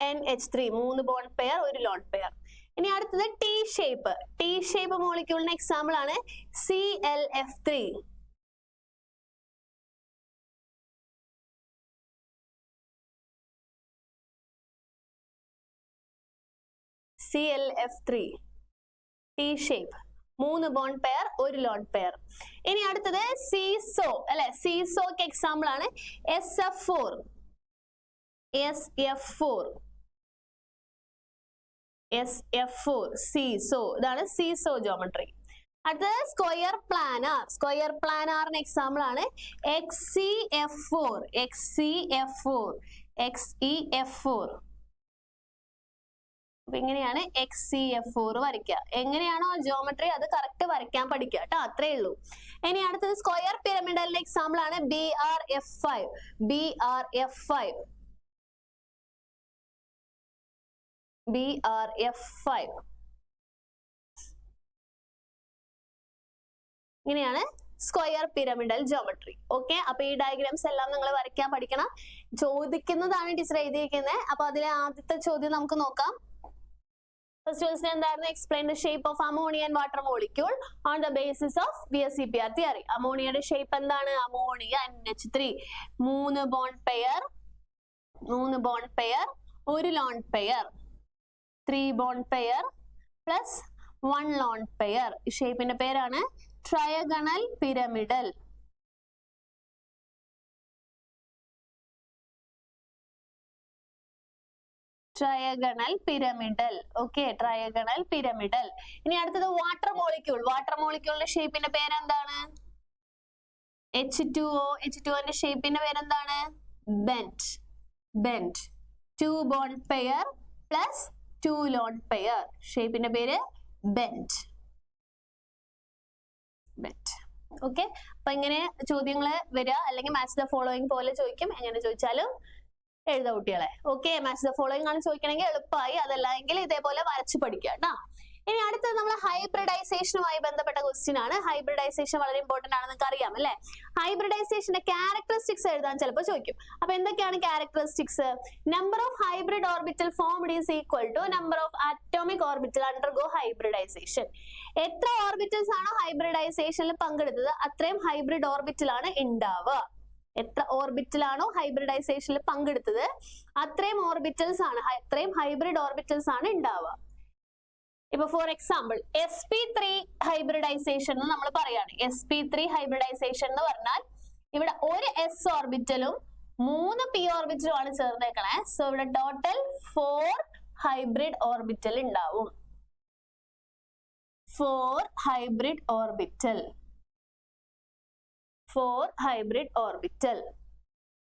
3 bond pair 1 lone pair. ഇനി അടുത്തത് T ഷേപ്പ്. T ഷേപ്പ് മോളിക്യൂളിന് എക്സാമ്പിൾ ആണ് ClF3. ClF3 T shape 3 bond pair 1 lone pair. ഇനി അടുത്തത് സീസോ അല്ലെ. സീസോക്ക് എക്സാമ്പിൾ ആണ് SF4. SF4 seesaw. ഇതാണ് സീസോ ജോമെട്രി. അടുത്തത് സ്ക്വയർ പ്ലാനാർ. സ്ക്വയർ പ്ലാനാറിന് എക്സാമ്പിൾ ആണ് XeF4. അപ്പൊ ഇങ്ങനെയാണ് XeF4 വരയ്ക്കുക. എങ്ങനെയാണോ ജോമെട്രി അത് കറക്റ്റ് വരയ്ക്കാൻ പഠിക്കുക കേട്ടോ. അത്രേ ഉള്ളൂ. ഇനി അടുത്തത് സ്ക്വയർ പിരമിഡലിന്റെ എക്സാമ്പിൾ ആണ് BRF5. ഇങ്ങനെയാണ് സ്ക്വയർ പിരമിഡൽ ജോമെട്രി. ഓക്കെ, അപ്പൊ ഈ ഡയഗ്രാംസ് എല്ലാം നിങ്ങൾ വരയ്ക്കാൻ പഠിക്കണം. ചോദിക്കുന്നതാണ് ടീച്ചർ എഴുതിയിരിക്കുന്നത്. അപ്പൊ അതിലെ ആദ്യത്തെ ചോദ്യം നമുക്ക് നോക്കാം. ഫസ്റ്റ് ക്വസ്റ്റ്യൻ എന്തായിരുന്നു? Explain the shape of ammonia and water molecule on the basis of VSEPR theory. അമോണിയയുടെ ഷേപ്പ് എന്താണ്? Ammonia NH3 3 bond pair 1 lone pair 3 bond pair plus 1 lone pair. ഈ ഷേപ്പിന്റെ പേരാണ് trigonal pyramidal. Okay, trigonal pyramidal. ഇനി അടുത്തത് water molecule. Water മോളിക്യൂളിന്റെ ഷേപ്പിന്റെ പേരെന്താണ്? H2O. H2Oന്റെ ഷേപ്പിന്റെ പേരെന്താണ്? Bend. 2 bond pair plus 2 lone pair. ഷേപ്പിന്റെ പേര് ബെൻഡ്. ഓക്കെ, അപ്പൊ ഇങ്ങനെ ചോദ്യങ്ങള് വരിക. അല്ലെങ്കിൽ മാച്ച് ദ ഫോളോയിങ് പോലെ ചോദിക്കും. എങ്ങനെ ചോദിച്ചാലും എഴുതാ കുട്ടികളെ. ഓക്കെ, മാച്ച് ദ ഫോളോയിങ് ആണ് ചോദിക്കണമെങ്കിൽ എളുപ്പമായി, അതല്ലെങ്കിൽ ഇതേപോലെ വരച്ചു പഠിക്കുക കേട്ടോ. ഇനി അടുത്തത് നമ്മൾ ഹൈബ്രിഡൈസേഷനുമായി ബന്ധപ്പെട്ട ക്വസ്റ്റ്യൻ ആണ്. ഹൈബ്രിഡൈസേഷൻ വളരെ ഇമ്പോർട്ടന്റ് ആണ്, നിങ്ങൾക്ക് അറിയാം അല്ലെ. ഹൈബ്രിഡൈസേഷന്റെ ക്യാരക്ടറിസ്റ്റിക്സ് എഴുതാൻ ചിലപ്പോൾ ചോദിക്കും. അപ്പൊ എന്തൊക്കെയാണ് characteristics? Number of hybrid orbital formed is equal to number of atomic orbital undergo hybridisation. എത്ര ഓർബിറ്റൽസ് ആണോ ഹൈബ്രിഡൈസേഷനിൽ പങ്കെടുത്തത് അത്രയും ഹൈബ്രിഡ് ഓർബിറ്റൽ ആണ് ഉണ്ടാവുക. എത്ര ഓർബിറ്റലാണോ ഹൈബ്രിഡൈസേഷനിൽ പങ്കെടുത്തത് അത്രയും ഓർബിറ്റൽസ് ആണ്, അത്രയും ഹൈബ്രിഡ് ഓർബിറ്റൽസ് ആണ് ഉണ്ടാവുക. ഇപ്പൊ ഫോർ എക്സാമ്പിൾ sp3 ഹൈബ്രിഡൈസേഷൻ എന്ന് നമ്മൾ പറയാണ്. sp3 ഹൈബ്രിഡൈസേഷൻ എന്ന് പറഞ്ഞാൽ ഇവിടെ ഒരു s ഓർബിറ്റലും 3 p ഓർബിറ്റലും ആണ് ചേർന്നേക്കണേ. സോ ഇവിടെ ടോട്ടൽ 4 ഹൈബ്രിഡ് ഓർബിറ്റൽ ഉണ്ടാവും. 4 ഹൈബ്രിഡ് ഓർബിറ്റൽ. 4 hybrid orbital.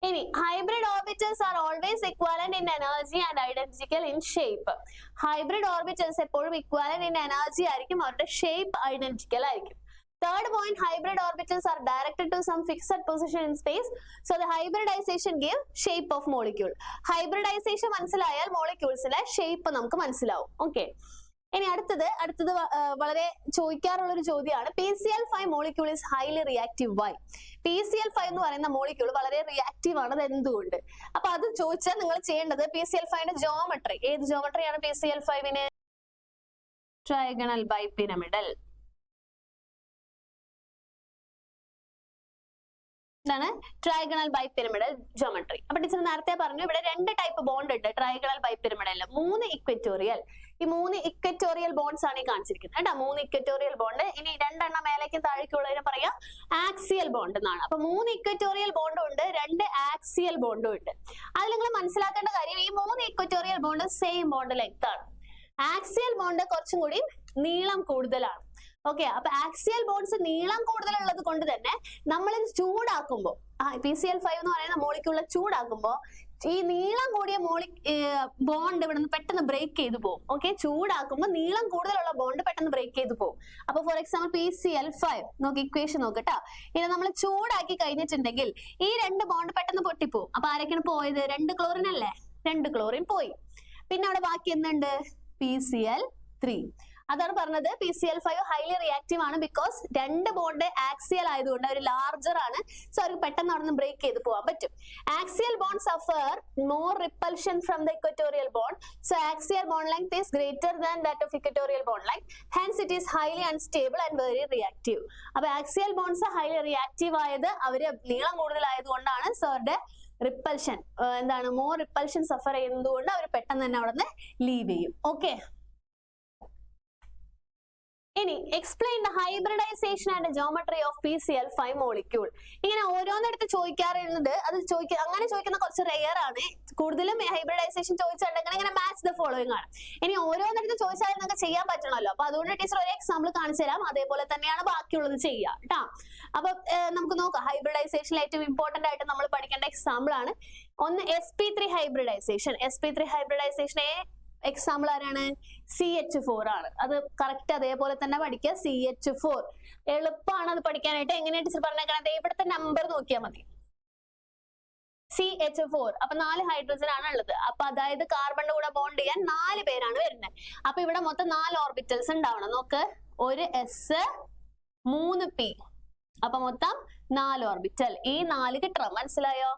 ഇനി hybrid orbitals are always equivalent in energy and identical in shape. Hybrid orbitals എപ്പോഴും ഇക്വാലന്റ് ഇൻ എനർജി ആയിരിക്കും, അവരുടെ ഷേപ്പ് ഐഡന്റിക്കൽ ആയിരിക്കും. Third point, hybrid orbitals are directed to some fixed position in space. So the hybridization give shape of molecule. Hybridization മനസ്സിലായാൽ മോളിക്യൂൾസിന്റെ shape നമുക്ക് മനസ്സിലാവും. Okay, ഇനി അടുത്തത് വളരെ ചോദിക്കാറുള്ള ഒരു ചോദ്യമാണ്. PCl5 molecule is highly reactive. Why? PCl5 എന്ന് പറയുന്ന മോളിക്യൂൾ വളരെ റിയാക്റ്റീവ് ആണ്, അത് എന്തുകൊണ്ട്? അപ്പൊ അത് ചോദിച്ചാൽ നിങ്ങൾ ചെയ്യേണ്ടത് PCl5ന്റെ ജോമെട്രി. ഏത് ജോമെട്രിയാണ് PCl5ന്? Trigonal bipyramidal. ഇതാണ് ട്രൈഗണൽ ബൈപിരമിഡൽ ജോമെട്രി. അപ്പൊ ടീച്ചർ നേരത്തെ പറഞ്ഞു ഇവിടെ 2 ടൈപ്പ് ബോണ്ട് ഉണ്ട് ട്രൈഗണൽ ബൈപിരമിഡലിൽ. 3 ഇക്വറ്റോറിയൽ. ഈ 3 ഇക്വറ്റോറിയൽ ബോണ്ട്സ് ആണ് ഈ കാണിച്ചിരിക്കുന്നത് കേട്ടോ. 3 ഇക്വറ്റോറിയൽ ബോണ്ട്. ഇനി 2 എണ്ണം മേലേക്കും താഴേക്കുള്ളതിനെ പറയാം ആക്സിയൽ ബോണ്ട് എന്നാണ്. അപ്പൊ 3 ഇക്വറ്റോറിയൽ ബോണ്ടും ഉണ്ട്, 2 ആക്സിയൽ ബോണ്ടും ഉണ്ട്. അതിൽ നിങ്ങൾ മനസ്സിലാക്കേണ്ട കാര്യം ഈ 3 equatorial bond same bond length ആണ്. ആക്സിയൽ ബോണ്ട് കുറച്ചും കൂടി നീളം കൂടുതലാണ്. ഓക്കെ, അപ്പൊ ആക്സിയൽ ബോണ്ട്സ് നീളം കൂടുതലുള്ളത് കൊണ്ട് തന്നെ നമ്മൾ ഇത് ചൂടാക്കുമ്പോൾ PCl5 എന്ന് പറയുന്ന മോളിക്യൂളിനെ ചൂടാക്കുമ്പോൾ ഈ നീളം കൂടിയ ബോണ്ട് ഇവിടെ നിന്ന് പെട്ടെന്ന് ബ്രേക്ക് ചെയ്തു പോകും. ഓക്കെ, ചൂടാക്കുമ്പോൾ നീളം കൂടുതലുള്ള ബോണ്ട് പെട്ടെന്ന് ബ്രേക്ക് ചെയ്തു പോകും. അപ്പൊ ഫോർ എക്സാമ്പിൾ PCl5 നോക്കി, ഇക്വേഷൻ നോക്കട്ടോ. ഇത് നമ്മൾ ചൂടാക്കി കഴിഞ്ഞിട്ടുണ്ടെങ്കിൽ ഈ 2 ബോണ്ട് പെട്ടെന്ന് പൊട്ടിപ്പോവും. അപ്പൊ ആരൊക്കെയാണ് പോയത്? 2 ക്ലോറിൻ അല്ലേ? 2 ക്ലോറിൻ പോയി. പിന്നെ അവിടെ ബാക്കി എന്തുണ്ട്? PCl3. അതാണ് പറഞ്ഞത് PCl5 ഹൈലി റിയാക്റ്റീവ് ആണ്. ബിക്കോസ് 2 ബോണ്ട് ആക്സിയൽ ആയതുകൊണ്ട് അവർ ലാർജർ ആണ്. സോ അവർക്ക് പെട്ടെന്ന് അവിടെ നിന്ന് ബ്രേക്ക് ചെയ്ത് പോകാൻ പറ്റും. Axial bond suffer more repulsion from the equatorial bond. So axial bond length is greater than that of equatorial bond length. Hence it is highly unstable and very reactive. അപ്പൊ axial bonds highly reactive ആയത് അവര് നീളം കൂടുതലായതുകൊണ്ടാണ്. So അവരുടെ repulsion എന്താണ്? More repulsion suffer ചെയ്യുന്നതുകൊണ്ട് അവർ പെട്ടെന്ന് തന്നെ അവിടെ നിന്ന് ലീവ് ചെയ്യും. ഓക്കെ, ഇനി explain the hybridisation and geometry of PCl5 molecule. ഇങ്ങനെ ഓരോന്നെടുത്ത് ചോദിക്കാറുണ്ട്. അത് അങ്ങനെ ചോദിക്കുന്ന കുറച്ച് റെയർ ആണ്. കൂടുതലും ഹൈബ്രിഡൈസേഷൻ ചോദിച്ചിട്ടുണ്ടെങ്കിൽ ഇങ്ങനെ മാച്ച് ദ ഫോളോയിങ് ആണ്. ഇനി ഓരോന്നെടുത്ത് ചോദിച്ചാൽ നിങ്ങൾക്ക് ചെയ്യാൻ പറ്റണമല്ലോ. അപ്പൊ അതുകൊണ്ട് ടീച്ചർ ഒരു എക്സാമ്പിൾ കാണിച്ചു തരാം, അതേപോലെ തന്നെയാണ് ബാക്കിയുള്ളത് ചെയ്യുക കേട്ടോ. അപ്പൊ നമുക്ക് നോക്കാം. ഹൈബ്രിഡൈസേഷനിൽ ഏറ്റവും ഇമ്പോർട്ടന്റ് ആയിട്ട് നമ്മൾ പഠിക്കേണ്ട എക്സാമ്പിൾ ആണ് ഒന്ന് sp3 ഹൈബ്രിഡൈസേഷൻ. sp3 ഹൈബ്രിഡൈസേഷനെ എക്സാമ്പിൾ ആരാണ്? CH4 ആണ്. അത് കറക്റ്റ് അതേപോലെ തന്നെ പഠിക്കുക. CH4 എളുപ്പമാണ് അത് പഠിക്കാനായിട്ട്. എങ്ങനെയാണ് ടീച്ചർ പറഞ്ഞേക്കണത്? ഇവിടുത്തെ നമ്പർ നോക്കിയാൽ മതി. CH4. അപ്പൊ 4 ഹൈഡ്രജൻ ആണ് ഉള്ളത്. അപ്പൊ അതായത് കാർബണിന്റെ കൂടെ ബോണ്ട് ചെയ്യാൻ 4 പേരാണ് വരുന്നത്. അപ്പൊ ഇവിടെ മൊത്തം 4 ഓർബിറ്റൽസ് ഉണ്ടാവണം. നോക്ക്, ഒരു S 3 P. അപ്പൊ മൊത്തം 4 ഓർബിറ്റൽ. ഈ 4 കിട്ടണം. മനസ്സിലായോ?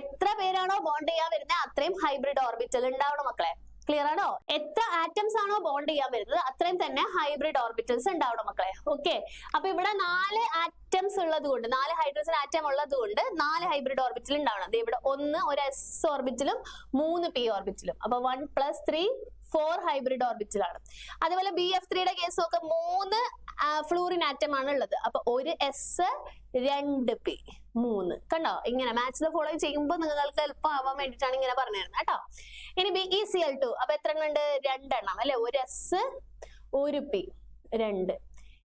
എത്ര പേരാണോ ബോണ്ട് ചെയ്യാൻ വരുന്നത് അത്രയും ഹൈബ്രിഡ് ഓർബിറ്റൽ ഉണ്ടാവണം മക്കളെ. ക്ലിയർ ആണോ? എത്ര ആറ്റംസ് ആണോ ബോണ്ട് ചെയ്യാൻ വരുന്നത് അത്രയും തന്നെ ഹൈബ്രിഡ് ഓർബിറ്റൽസ് ഉണ്ടാവണം മക്കളെ. ഓക്കെ, അപ്പൊ ഇവിടെ 4 ആറ്റംസ് ഉള്ളത് കൊണ്ട്, 4 ഹൈഡ്രജൻ ആറ്റം ഉള്ളത് കൊണ്ട് 4 ഹൈബ്രിഡ് ഓർബിറ്റൽ ഉണ്ടാവണം. അത് ഇവിടെ ഒരു S ഓർബിറ്റലും 3 P ഓർബിറ്റലും. അപ്പൊ 1 + 3 4 ഹൈബ്രിഡ് ഓർബിറ്റൽ ആണ്. അതുപോലെ BF3യുടെ കേസ് ഒക്കെ 3 ഫ്ലൂറിൻ ആറ്റം ആണ് ഉള്ളത്. അപ്പൊ ഒരു S 2 P 3. കണ്ടോ? ഇങ്ങനെ മാച്ച് ദ ഫോളോയിങ് ചെയ്യുമ്പോൾ നിങ്ങൾക്ക് എളുപ്പം ആവാൻ വേണ്ടിയിട്ടാണ് ഇങ്ങനെ പറഞ്ഞു തരുന്നത് കേട്ടോ. ഇനി BeCl2. അപ്പൊ എത്ര എണ്ണം ഉണ്ട്? 2 എണ്ണം അല്ലെ? ഒരു S 1 P 2.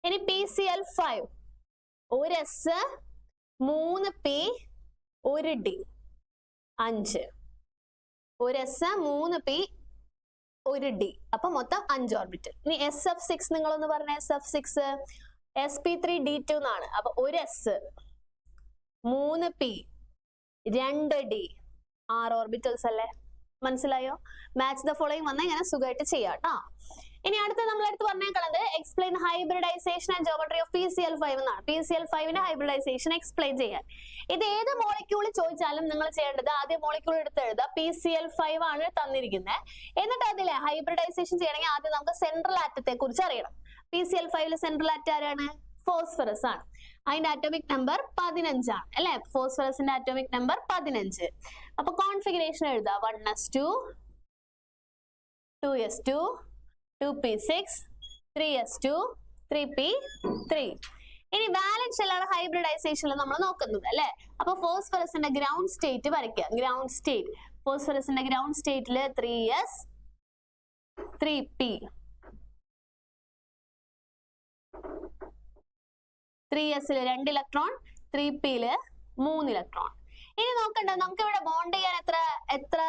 ഇനി PCl5 ഒരു S 3 P 1 D 5. ഒരു S 3 P 1 D. അപ്പൊ മൊത്തം 5 ഓർബിറ്റൽ. ഇനി SF6 നിങ്ങളൊന്ന് പറഞ്ഞ. SF6 sp3d2 എന്നാണ്. അപ്പൊ ഒരു S 3 P 2 D 6 ഓർബിറ്റൽസ് അല്ലേ? മനസ്സിലായോ? മാച്ച് ദ ഫോളോയിങ് വന്നാൽ ഇങ്ങനെ സുഖമായിട്ട് ചെയ്യാം കേട്ടോ. ഇനി അടുത്ത് നമ്മളടുത്ത് പറഞ്ഞേക്കുന്നത് explain hybridisation and geometry of PCl5 എന്നാണ്. PCl5ന്റെ ഹൈബ്രിഡൈസേഷൻ എക്സ്പ്ലെയിൻ ചെയ്യാൻ. ഇത് ഏത് മോളിക്യൂൾ ചോദിച്ചാലും നിങ്ങൾ ചെയ്യേണ്ടത് ആദ്യം മോളിക്യൂൾ എടുത്ത് എഴുതുക. PCl5 ആണ് തന്നിരിക്കുന്നത്. എന്നിട്ട് അതിലെ ഹൈബ്രിഡൈസേഷൻ ചെയ്യണമെങ്കിൽ ആദ്യം നമുക്ക് സെൻട്രൽ ആറ്റത്തെ കുറിച്ച് അറിയണം. PCl5ലെ സെൻട്രൽ ആറ്റം ആരാണ്? ഫോസ്ഫറസ് ആണ്. അതിന്റെ ആറ്റോമിക് നമ്പർ 15 ആണ് അല്ലെ? ഫോസ്ഫറസിന്റെ ആറ്റോമിക് നമ്പർ 15. അപ്പൊ കോൺഫിഗറേഷൻ എഴുതാം. 1s2, 2s2, 2p6, 3s2, 3p3. ഇനി വാലൻസ് ഷെല്ലാണ് ഹൈബ്രിഡൈസേഷനിൽ നമ്മൾ നോക്കുന്നത് അല്ലെ? അപ്പൊ ഫോസ്ഫറസിന്റെ ഗ്രൗണ്ട് സ്റ്റേറ്റ് വരയ്ക്കുക. ഗ്രൗണ്ട് സ്റ്റേറ്റ്, ഫോസ്ഫറസിന്റെ ഗ്രൗണ്ട് സ്റ്റേറ്റില് 3s, 3p, 3sല് 2 ഇലക്ട്രോൺ, 3pല് 3 ഇലക്ട്രോൺ. ഇനി നോക്കണ്ട, നമുക്ക് ഇവിടെ ബോണ്ട് ചെയ്യാൻ എത്ര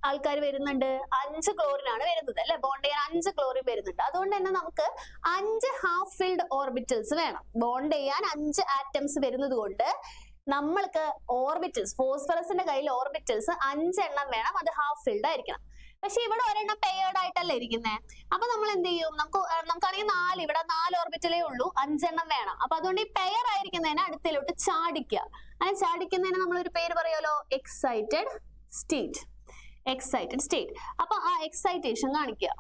ആൾക്കാർ വരുന്നുണ്ട്? 5 ക്ലോറിൻ ആണ് വരുന്നത് അല്ലെ? ബോണ്ട് ചെയ്യാൻ 5 ക്ലോറിൻ വരുന്നുണ്ട്. അതുകൊണ്ട് തന്നെ നമുക്ക് 5 ഹാഫ് ഫിൽഡ് ഓർബിറ്റൽസ് വേണം. ബോണ്ട് ചെയ്യാൻ 5 ആറ്റംസ് വരുന്നത് കൊണ്ട് നമ്മൾക്ക് ഓർബിറ്റൽസ്, ഫോസ്ഫറസിന്റെ കയ്യിൽ ഓർബിറ്റൽസ് 5 എണ്ണം വേണം. അത് ഹാഫ് ഫിൽഡ് ആയിരിക്കണം. പക്ഷെ ഇവിടെ ഒരെണ്ണം പെയർഡ് ആയിട്ടല്ലേ ഇരിക്കുന്നത്. അപ്പൊ നമ്മൾ എന്ത് ചെയ്യും? നമുക്കാണെങ്കിൽ 4, ഇവിടെ 4 ഓർബിറ്റലേ ഉള്ളൂ, 5 എണ്ണം വേണം. അപ്പൊ അതുകൊണ്ട് ഈ പെയർ ആയിരിക്കുന്നതിന് അടുത്തിലോട്ട് ചാടിക്കുക. അങ്ങനെ ചാടിക്കുന്നതിന് നമ്മൾ ഒരു പേര് പറയുമല്ലോ, എക്സൈറ്റഡ് സ്റ്റേറ്റ്. Excited state. അപ്പൊ ആ എക്സൈറ്റേഷൻ കാണിക്കുക.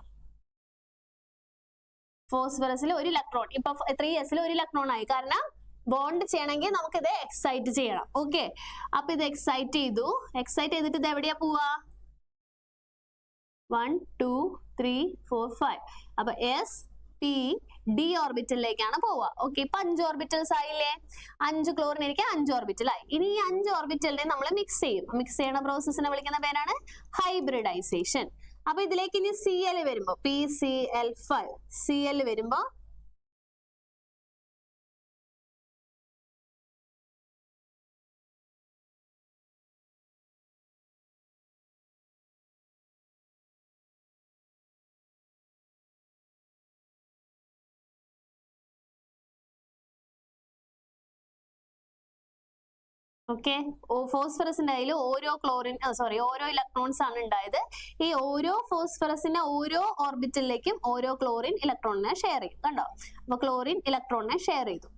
ഫോസ്ഫറസിൽ 1 ഇലക്ട്രോൺ, ഇപ്പൊ 3sൽ 1 ഇലക്ട്രോൺ ആയി. കാരണം ബോണ്ട് ചെയ്യണമെങ്കിൽ നമുക്ക് ഇത് എക്സൈറ്റ് ചെയ്യണം. ഓക്കെ, അപ്പൊ ഇത് എക്സൈറ്റ് ചെയ്തു. എക്സൈറ്റ് ചെയ്തിട്ട് ഇത് എവിടെയാ പോവാ? 1, 2, 3, 4, 5. അപ്പൊ s, p, d ഓർബിറ്റലിലേക്കാണ് പോവുക. ഓക്കെ, ഇപ്പൊ 5 ഓർബിറ്റൽസ് ആയില്ലേ? 5 ക്ലോറിൻ ഇരിക്കാൻ 5 ഓർബിറ്റൽ ആയി. ഇനി ഈ 5 ഓർബിറ്റലിനെ നമ്മൾ മിക്സ് ചെയ്യും. മിക്സ് ചെയ്യണ പ്രോസസ്സിനെ വിളിക്കുന്ന പേരാണ് ഹൈബ്രിഡൈസേഷൻ. അപ്പൊ ഇതിലേക്ക് ഇനി Cl വരുമ്പോ, PCl5, Cl വരുമ്പോ ഓക്കെ, ഫോസ്ഫറസിന്റെ കയ്യിൽ ഓരോ ഓരോ ഇലക്ട്രോൺസ് ആണ് ഉണ്ടായത്. ഈ ഓരോ ഫോസ്ഫറസിന്റെ ഓരോ ഓർബിറ്റലിലേക്കും ഓരോ ക്ലോറിൻ ഇലക്ട്രോണിനെ ഷെയർ ചെയ്യും. കണ്ടോ? അപ്പൊ ക്ലോറിൻ ഇലക്ട്രോണിനെ ഷെയർ ചെയ്തു.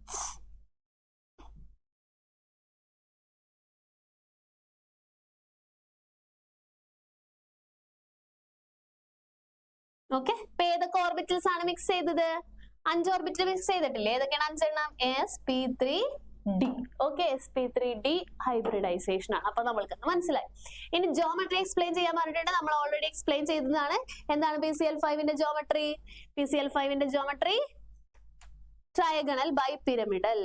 ഓക്കെ, ഇപ്പൊ ഏതൊക്കെ ഓർബിറ്റൽസ് ആണ് മിക്സ് ചെയ്തത്? 5 ഓർബിറ്റൽ മിക്സ് ചെയ്തിട്ടില്ലേ? ഏതൊക്കെയാണ് 5 എണ്ണം? sp3d. ഓക്കെ, sp3d ഹൈബ്രിഡൈസേഷൻ ആണ്. അപ്പൊ നമ്മൾക്ക് മനസ്സിലായി. ഇനി ജോമെട്രി എക്സ്പ്ലെയിൻ ചെയ്യാൻ പറഞ്ഞിട്ടുണ്ട്. നമ്മൾ ഓൾറെഡി എക്സ്പ്ലെയിൻ ചെയ്തതാണ്. എന്താണ് PCl5ന്റെ ജോമെട്രി? PCl5ന്റെ geometry trigonal bipyramidal.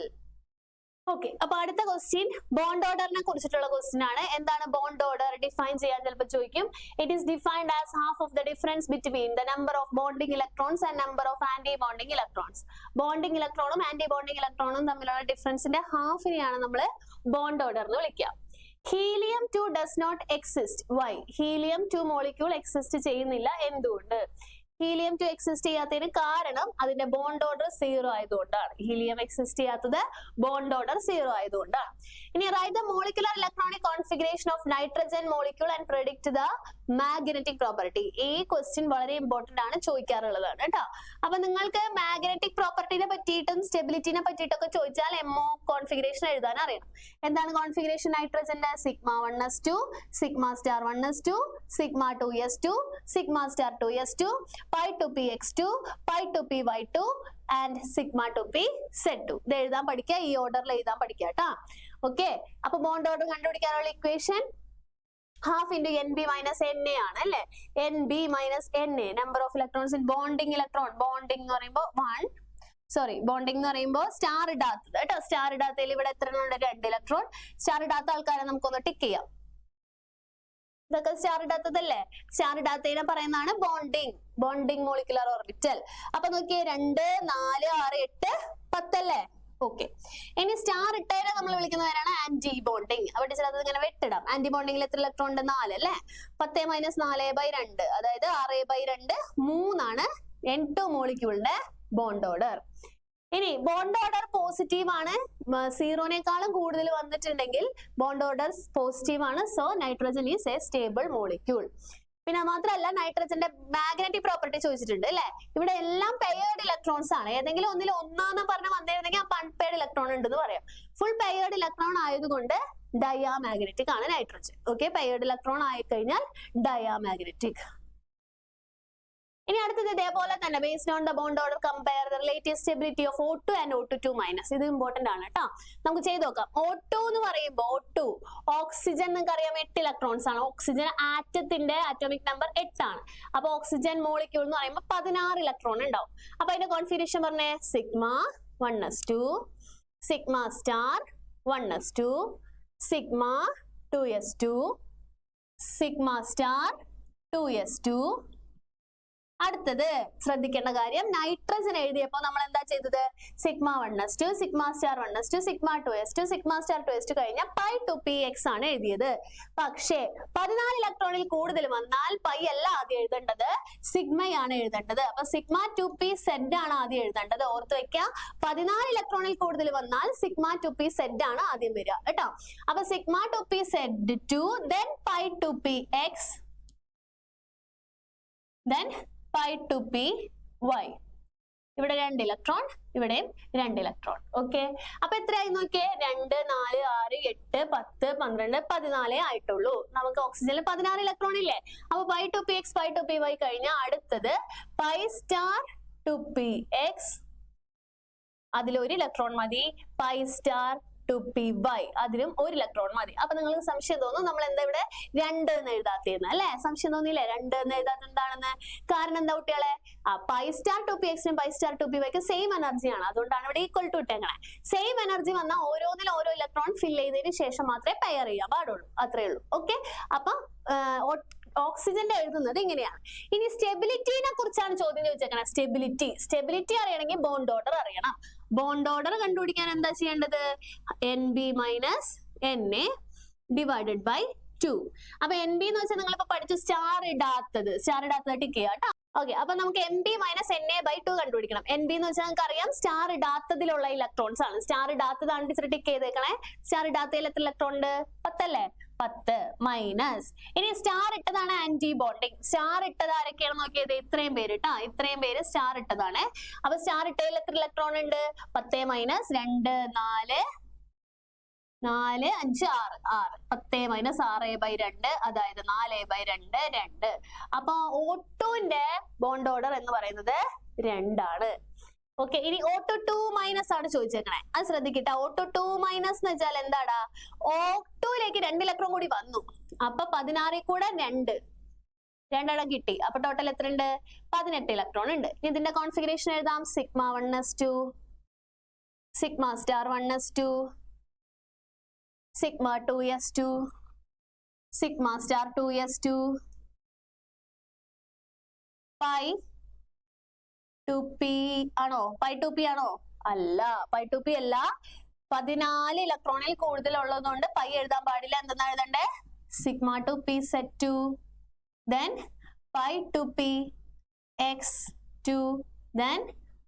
Okay, അപ്പൊ അടുത്ത ക്വസ്റ്റ്യൻ ബോണ്ട് ഓർഡറിനെ കുറിച്ചിട്ടുള്ള ക്വസ്റ്റ്യൻ ആണ്. എന്താണ് ബോണ്ട് ഓർഡർ? ഡിഫൈൻ ചെയ്യാൻ ചിലപ്പോൾ ചോദിക്കും. It is defined as half of the difference between the number of bonding electrons and number of anti bonding electrons. Bonding ഇലക്ട്രോണും anti bonding ഇലക്ട്രോണും തമ്മിലുള്ള ഡിഫറൻസിന്റെ ഹാഫിനെയാണ് നമ്മൾ ബോണ്ട് ഓർഡർ എന്ന് വിളിക്കുക. Helium 2 does not exist. Why? Helium 2 molecule exist ചെയ്യുന്നില്ല. എന്തുകൊണ്ട്? ഹീലിയം 2 എക്സിസ്റ്റ് ചെയ്യാത്തതിന് കാരണം അതിന്റെ ബോണ്ട് ഓർഡർ 0 ആയതുകൊണ്ടാണ്. ഹീലിയം എക്സിസ്റ്റ് ചെയ്യാത്തത് ബോണ്ട് ഓർഡർ 0 ആയതുകൊണ്ടാണ്. ഇനി write the molecular electronic configuration of nitrogen molecule and predict the magnetic property. ഈ ക്വസ്റ്റ്യൻ വളരെ ഇമ്പോർട്ടന്റ് ആണ്, ചോദിക്കാറുള്ളതാണ് കേട്ടോ. അപ്പൊ നിങ്ങൾക്ക് മാഗ്നറ്റിക് പ്രോപ്പർട്ടിനെ പറ്റിയിട്ടും സ്റ്റെബിലിറ്റിനെ പറ്റിയിട്ടൊക്കെ ചോദിച്ചാൽ MO കോൺഫിഗറേഷൻ എഴുതാൻ അറിയണം. എന്താണ് configuration നൈട്രജന്റെ? σ1s2, σ*1s2, σ2s2, σ*2s2, π2px2, π2py2 and σ2pz2. ഇത് എഴുതാൻ പഠിക്കുക. ഈ ഓർഡറിൽ എഴുതാൻ പഠിക്കുക കേട്ടോ. ഓക്കെ, അപ്പൊ ബോണ്ട് ഓർഡർ കണ്ടുപിടിക്കാനുള്ള equation half into NB minus NA ആണ് അല്ലെ? NB minus NA, number of electrons in bonding electron. Bonding എന്ന് പറയുമ്പോൾ ബോണ്ടിങ് എന്ന് പറയുമ്പോൾ സ്റ്റാർ ഇടാത്തത് കേട്ടോ. സ്റ്റാർ ഇടാത്തതിൽ ഇവിടെ എത്ര ഉണ്ട്? 2 ഇലക്ട്രോൺ. സ്റ്റാർ ഇടാത്ത ആൾക്കാരെ നമുക്കൊന്ന് ടിക്ക് ചെയ്യാം. ഇതൊക്കെ സ്റ്റാർ ഇടാത്തതല്ലേ? സ്റ്റാർ ഇടാത്തതിനെ പറയുന്നതാണ് ബോണ്ടിങ് മോളിക്കുലർ ഓർബിറ്റൽ. അപ്പൊ നോക്കിയേ, 2, 4, 6, 8, 10 അല്ലേ? ഓക്കെ, ഇനി സ്റ്റാർ ഇട്ടതിനെ നമ്മൾ വിളിക്കുന്നവരാണ് ആന്റി ബോണ്ടിങ്. അവിടെ ചിലത് ഇങ്ങനെ വെട്ടിടാം. ആന്റി ബോണ്ടിങ്ങിൽ എത്ര ഇലക്ട്രോൺ ഉണ്ട്? 4 അല്ലേ? 10 - 4/2, അതായത് 6/2, 3 ആണ് N2 മോളിക്യൂളിന്റെ ബോണ്ട് ഓർഡർ. ഇനി ബോണ്ട് ഓർഡർ പോസിറ്റീവ് ആണ്, സീറോനേക്കാളും കൂടുതൽ വന്നിട്ടുണ്ടെങ്കിൽ ബോണ്ട് ഓർഡർ പോസിറ്റീവ് ആണ്. So nitrogen is A stable molecule. പിന്നെ മാത്രമല്ല നൈട്രജന്റെ മാഗ്നറ്റിക് പ്രോപ്പർട്ടി ചോദിച്ചിട്ടുണ്ട് അല്ലെ. ഇവിടെ എല്ലാം പെയർഡ് ഇലക്ട്രോൺസ് ആണ്. ഏതെങ്കിലും ഒന്നിൽ ഒന്നാന്ന് പറഞ്ഞ് വന്നിരുന്നെങ്കിൽ ആ അൺപെയർഡ് ഇലക്ട്രോൺ ഉണ്ടെന്ന് പറയാം. ഫുൾ പെയർഡ് ഇലക്ട്രോൺ ആയതുകൊണ്ട് ഡയാമാഗ്നറ്റിക് ആണ് നൈട്രജൻ. ഓക്കെ, പെയർഡ് ഇലക്ട്രോൺ ആയി കഴിഞ്ഞാൽ ഡയാമാഗ്നറ്റിക്. ഇനി അടുത്തത് ഇതേപോലെ തന്നെ based on the bond order compare the relative stability of O2 and O2 minus. ഇത് ഇമ്പോർട്ടന്റ് ആണ് കേട്ടോ, നമുക്ക് ചെയ്ത് നോക്കാം. O2 എന്ന് പറയുമ്പോൾ O2 ഓക്സിജൻ നിങ്ങൾക്ക് അറിയാം 8 ഇലക്ട്രോൺസ് ആണ്. ഓക്സിജൻ ആറ്റത്തിന്റെ ആറ്റോമിക് നമ്പർ 8 ആണ്. അപ്പൊ ഓക്സിജൻ മോളിക്യൂൾ എന്ന് പറയുമ്പോൾ 16 ഇലക്ട്രോൺ ഉണ്ടാവും. അപ്പൊ അതിന്റെ കോൺഫിഗറേഷൻ പറഞ്ഞേ sigma 1s2, sigma star 1s2, sigma 2s2, sigma star 2s2. അടുത്തത് ശ്രദ്ധിക്കേണ്ട കാര്യം, നൈട്രജൻ എഴുതിയപ്പോൾ നമ്മൾ എന്താ ചെയ്തത്? Sigma 1s2, sigma star 1s2, sigma 2s2, sigma star 2s2 കഴിഞ്ഞാൽ പൈ 2px ആണ് എഴുതിയത്. പക്ഷേ 14 ഇലക്ട്രോണിൽ കൂടുതൽ വന്നാൽ പൈ അല്ല ആദ്യം എഴുതേണ്ടത്, സിഗ്മയാണ് എഴുതേണ്ടത്. അപ്പൊ സിഗ്മ 2pz ആണ് ആദ്യം എഴുതേണ്ടത്. ഓർത്ത് വെക്കാം, 14 ഇലക്ട്രോണിൽ കൂടുതൽ വന്നാൽ സിഗ്മ 2pz ആണ് ആദ്യം വരിക കേട്ടോ. അപ്പൊ sigma 2pz2, then pi 2px, then pi 2py. ഇവിടെ 2 ഇലക്ട്രോൺ, ഇവിടെയും 2 ഇലക്ട്രോൺ. ഓക്കെ, അപ്പൊ എത്രയായി നോക്കിയേ? 2, 4, 6, 8, 10, 12, 14 ആയിട്ടുള്ളൂ. നമുക്ക് ഓക്സിജനിൽ 16 ഇലക്ട്രോൺ ഇല്ലേ? അപ്പൊ പൈ 2px, പൈ 2py കഴിഞ്ഞാൽ അടുത്തത് പൈ സ്റ്റാർ 2px, അതിലൊരു ഇലക്ട്രോൺ മതി. പൈ സ്റ്റാർ 2py, അതിലും 1 ഇലക്ട്രോൺ മതി. അപ്പൊ നിങ്ങൾക്ക് സംശയം തോന്നും നമ്മൾ എന്താ ഇവിടെ 2 എന്ന് എഴുതാത്തിരുന്ന അല്ലെ? സംശയം തോന്നിയില്ലേ 2 എന്ന് എഴുതാത്ത എന്താണെന്ന്? കാരണം എന്താ കുട്ടികളെ? പൈ സ്റ്റാർ 2pxനും പൈ സ്റ്റാർ 2pyക്കും സെയിം എനർജിയാണ്, അതുകൊണ്ടാണ് ഇവിടെ ഈക്വൽ ടു ഇട്ടേക്കണേ. സെയിം എനർജി വന്നാൽ ഓരോന്നിലും ഓരോ ഇലക്ട്രോൺ ഫിൽ ചെയ്തതിന് ശേഷം മാത്രമേ പെയർ ചെയ്യാൻ പാടുള്ളൂ, അത്രേ ഉള്ളൂ. ഓക്കെ, അപ്പൊ ഓക്സിജന്റെ എഴുതുന്നത് ഇങ്ങനെയാണ്. ഇനി സ്റ്റെബിലിറ്റിനെ കുറിച്ചാണ് ചോദ്യം ചോദിച്ചേക്കണേ. സ്റ്റെബിലിറ്റി അറിയണമെങ്കിൽ ബോണ്ട് ഓർഡർ അറിയണം. ബോണ്ട് ഓർഡർ കണ്ടുപിടിക്കാൻ എന്താ ചെയ്യേണ്ടത്? NB minus NA divided by 2. അപ്പൊ NB എന്ന് വെച്ചാൽ നിങ്ങളിപ്പോ പഠിച്ചു സ്റ്റാർ ഇടാത്തത് ടിക്ക് ചെയ്യാം കേട്ടോ. ഓക്കെ, അപ്പൊ നമുക്ക് NB മൈനസ് NA ബൈ 2 കണ്ടുപിടിക്കണം. NB എന്ന് വെച്ചാൽ നമുക്ക് അറിയാം സ്റ്റാർ ഇടാത്തതിലുള്ള ഇലക്ട്രോൺസ് ആണ്. സ്റ്റാർ ഇടാത്തതാണ് ടീച്ചർ ടിക്ക് ചെയ്തേക്കണേ. സ്റ്റാർ ഇടാത്തതിൽ എത്ര ഇലക്ട്രോൺ ഉണ്ട്? 10 അല്ലേ? 10 മൈനസ്, ഇനി സ്റ്റാർ ഇട്ടതാണ് ആന്റി ബോണ്ടിങ്. സ്റ്റാർ ഇട്ടത് ആരൊക്കെയാണ് നോക്കിയത്? ഇത്രയും പേര് കേട്ടോ, ഇത്രയും പേര് സ്റ്റാർ ഇട്ടതാണ്. അപ്പൊ സ്റ്റാർ ഇട്ടതിൽ എത്ര ഇലക്ട്രോൺ ഉണ്ട്? 10 മൈനസ് 2, 4, 4, 5, 6. 10 മൈനസ് 6/2, അതായത് 4/2, 2. അപ്പൊ O2ന്റെ ബോണ്ട് ഓർഡർ എന്ന് പറയുന്നത് 2 ആണ്. ഓക്കെ, ഇനി O2 മൈനസ് ആണ് ചോദിച്ചേക്കണേ. അത് ശ്രദ്ധിക്കട്ടെ. O2 മൈനസ് എന്ന് വെച്ചാൽ എന്താടാ? O2ലേക്ക് 2 ഇലക്ട്രോൺ കൂടി വന്നു. അപ്പൊ 16 കൂടെ 2 ഇടം കിട്ടി. അപ്പൊ ടോട്ടൽ എത്ര ഉണ്ട്? 18 ഇലക്ട്രോൺ ഉണ്ട്. ഇതിന്റെ കോൺഫിഗറേഷൻ എഴുതാം. Sigma 1s2, sigma star 1s2, sigma 2s2, sigma star 2s2, pi 2p ആണോ? പൈ 2p ആണോ? അല്ല, പൈ 2p അല്ല. 14 ഇലക്ട്രോണിൽ കൂടുതൽ ഉള്ളതുകൊണ്ട് പൈ എഴുതാൻ പാടില്ല. എന്തെന്നാ എഴുതണ്ടേ? Sigma 2pz2, then pi 2px2, then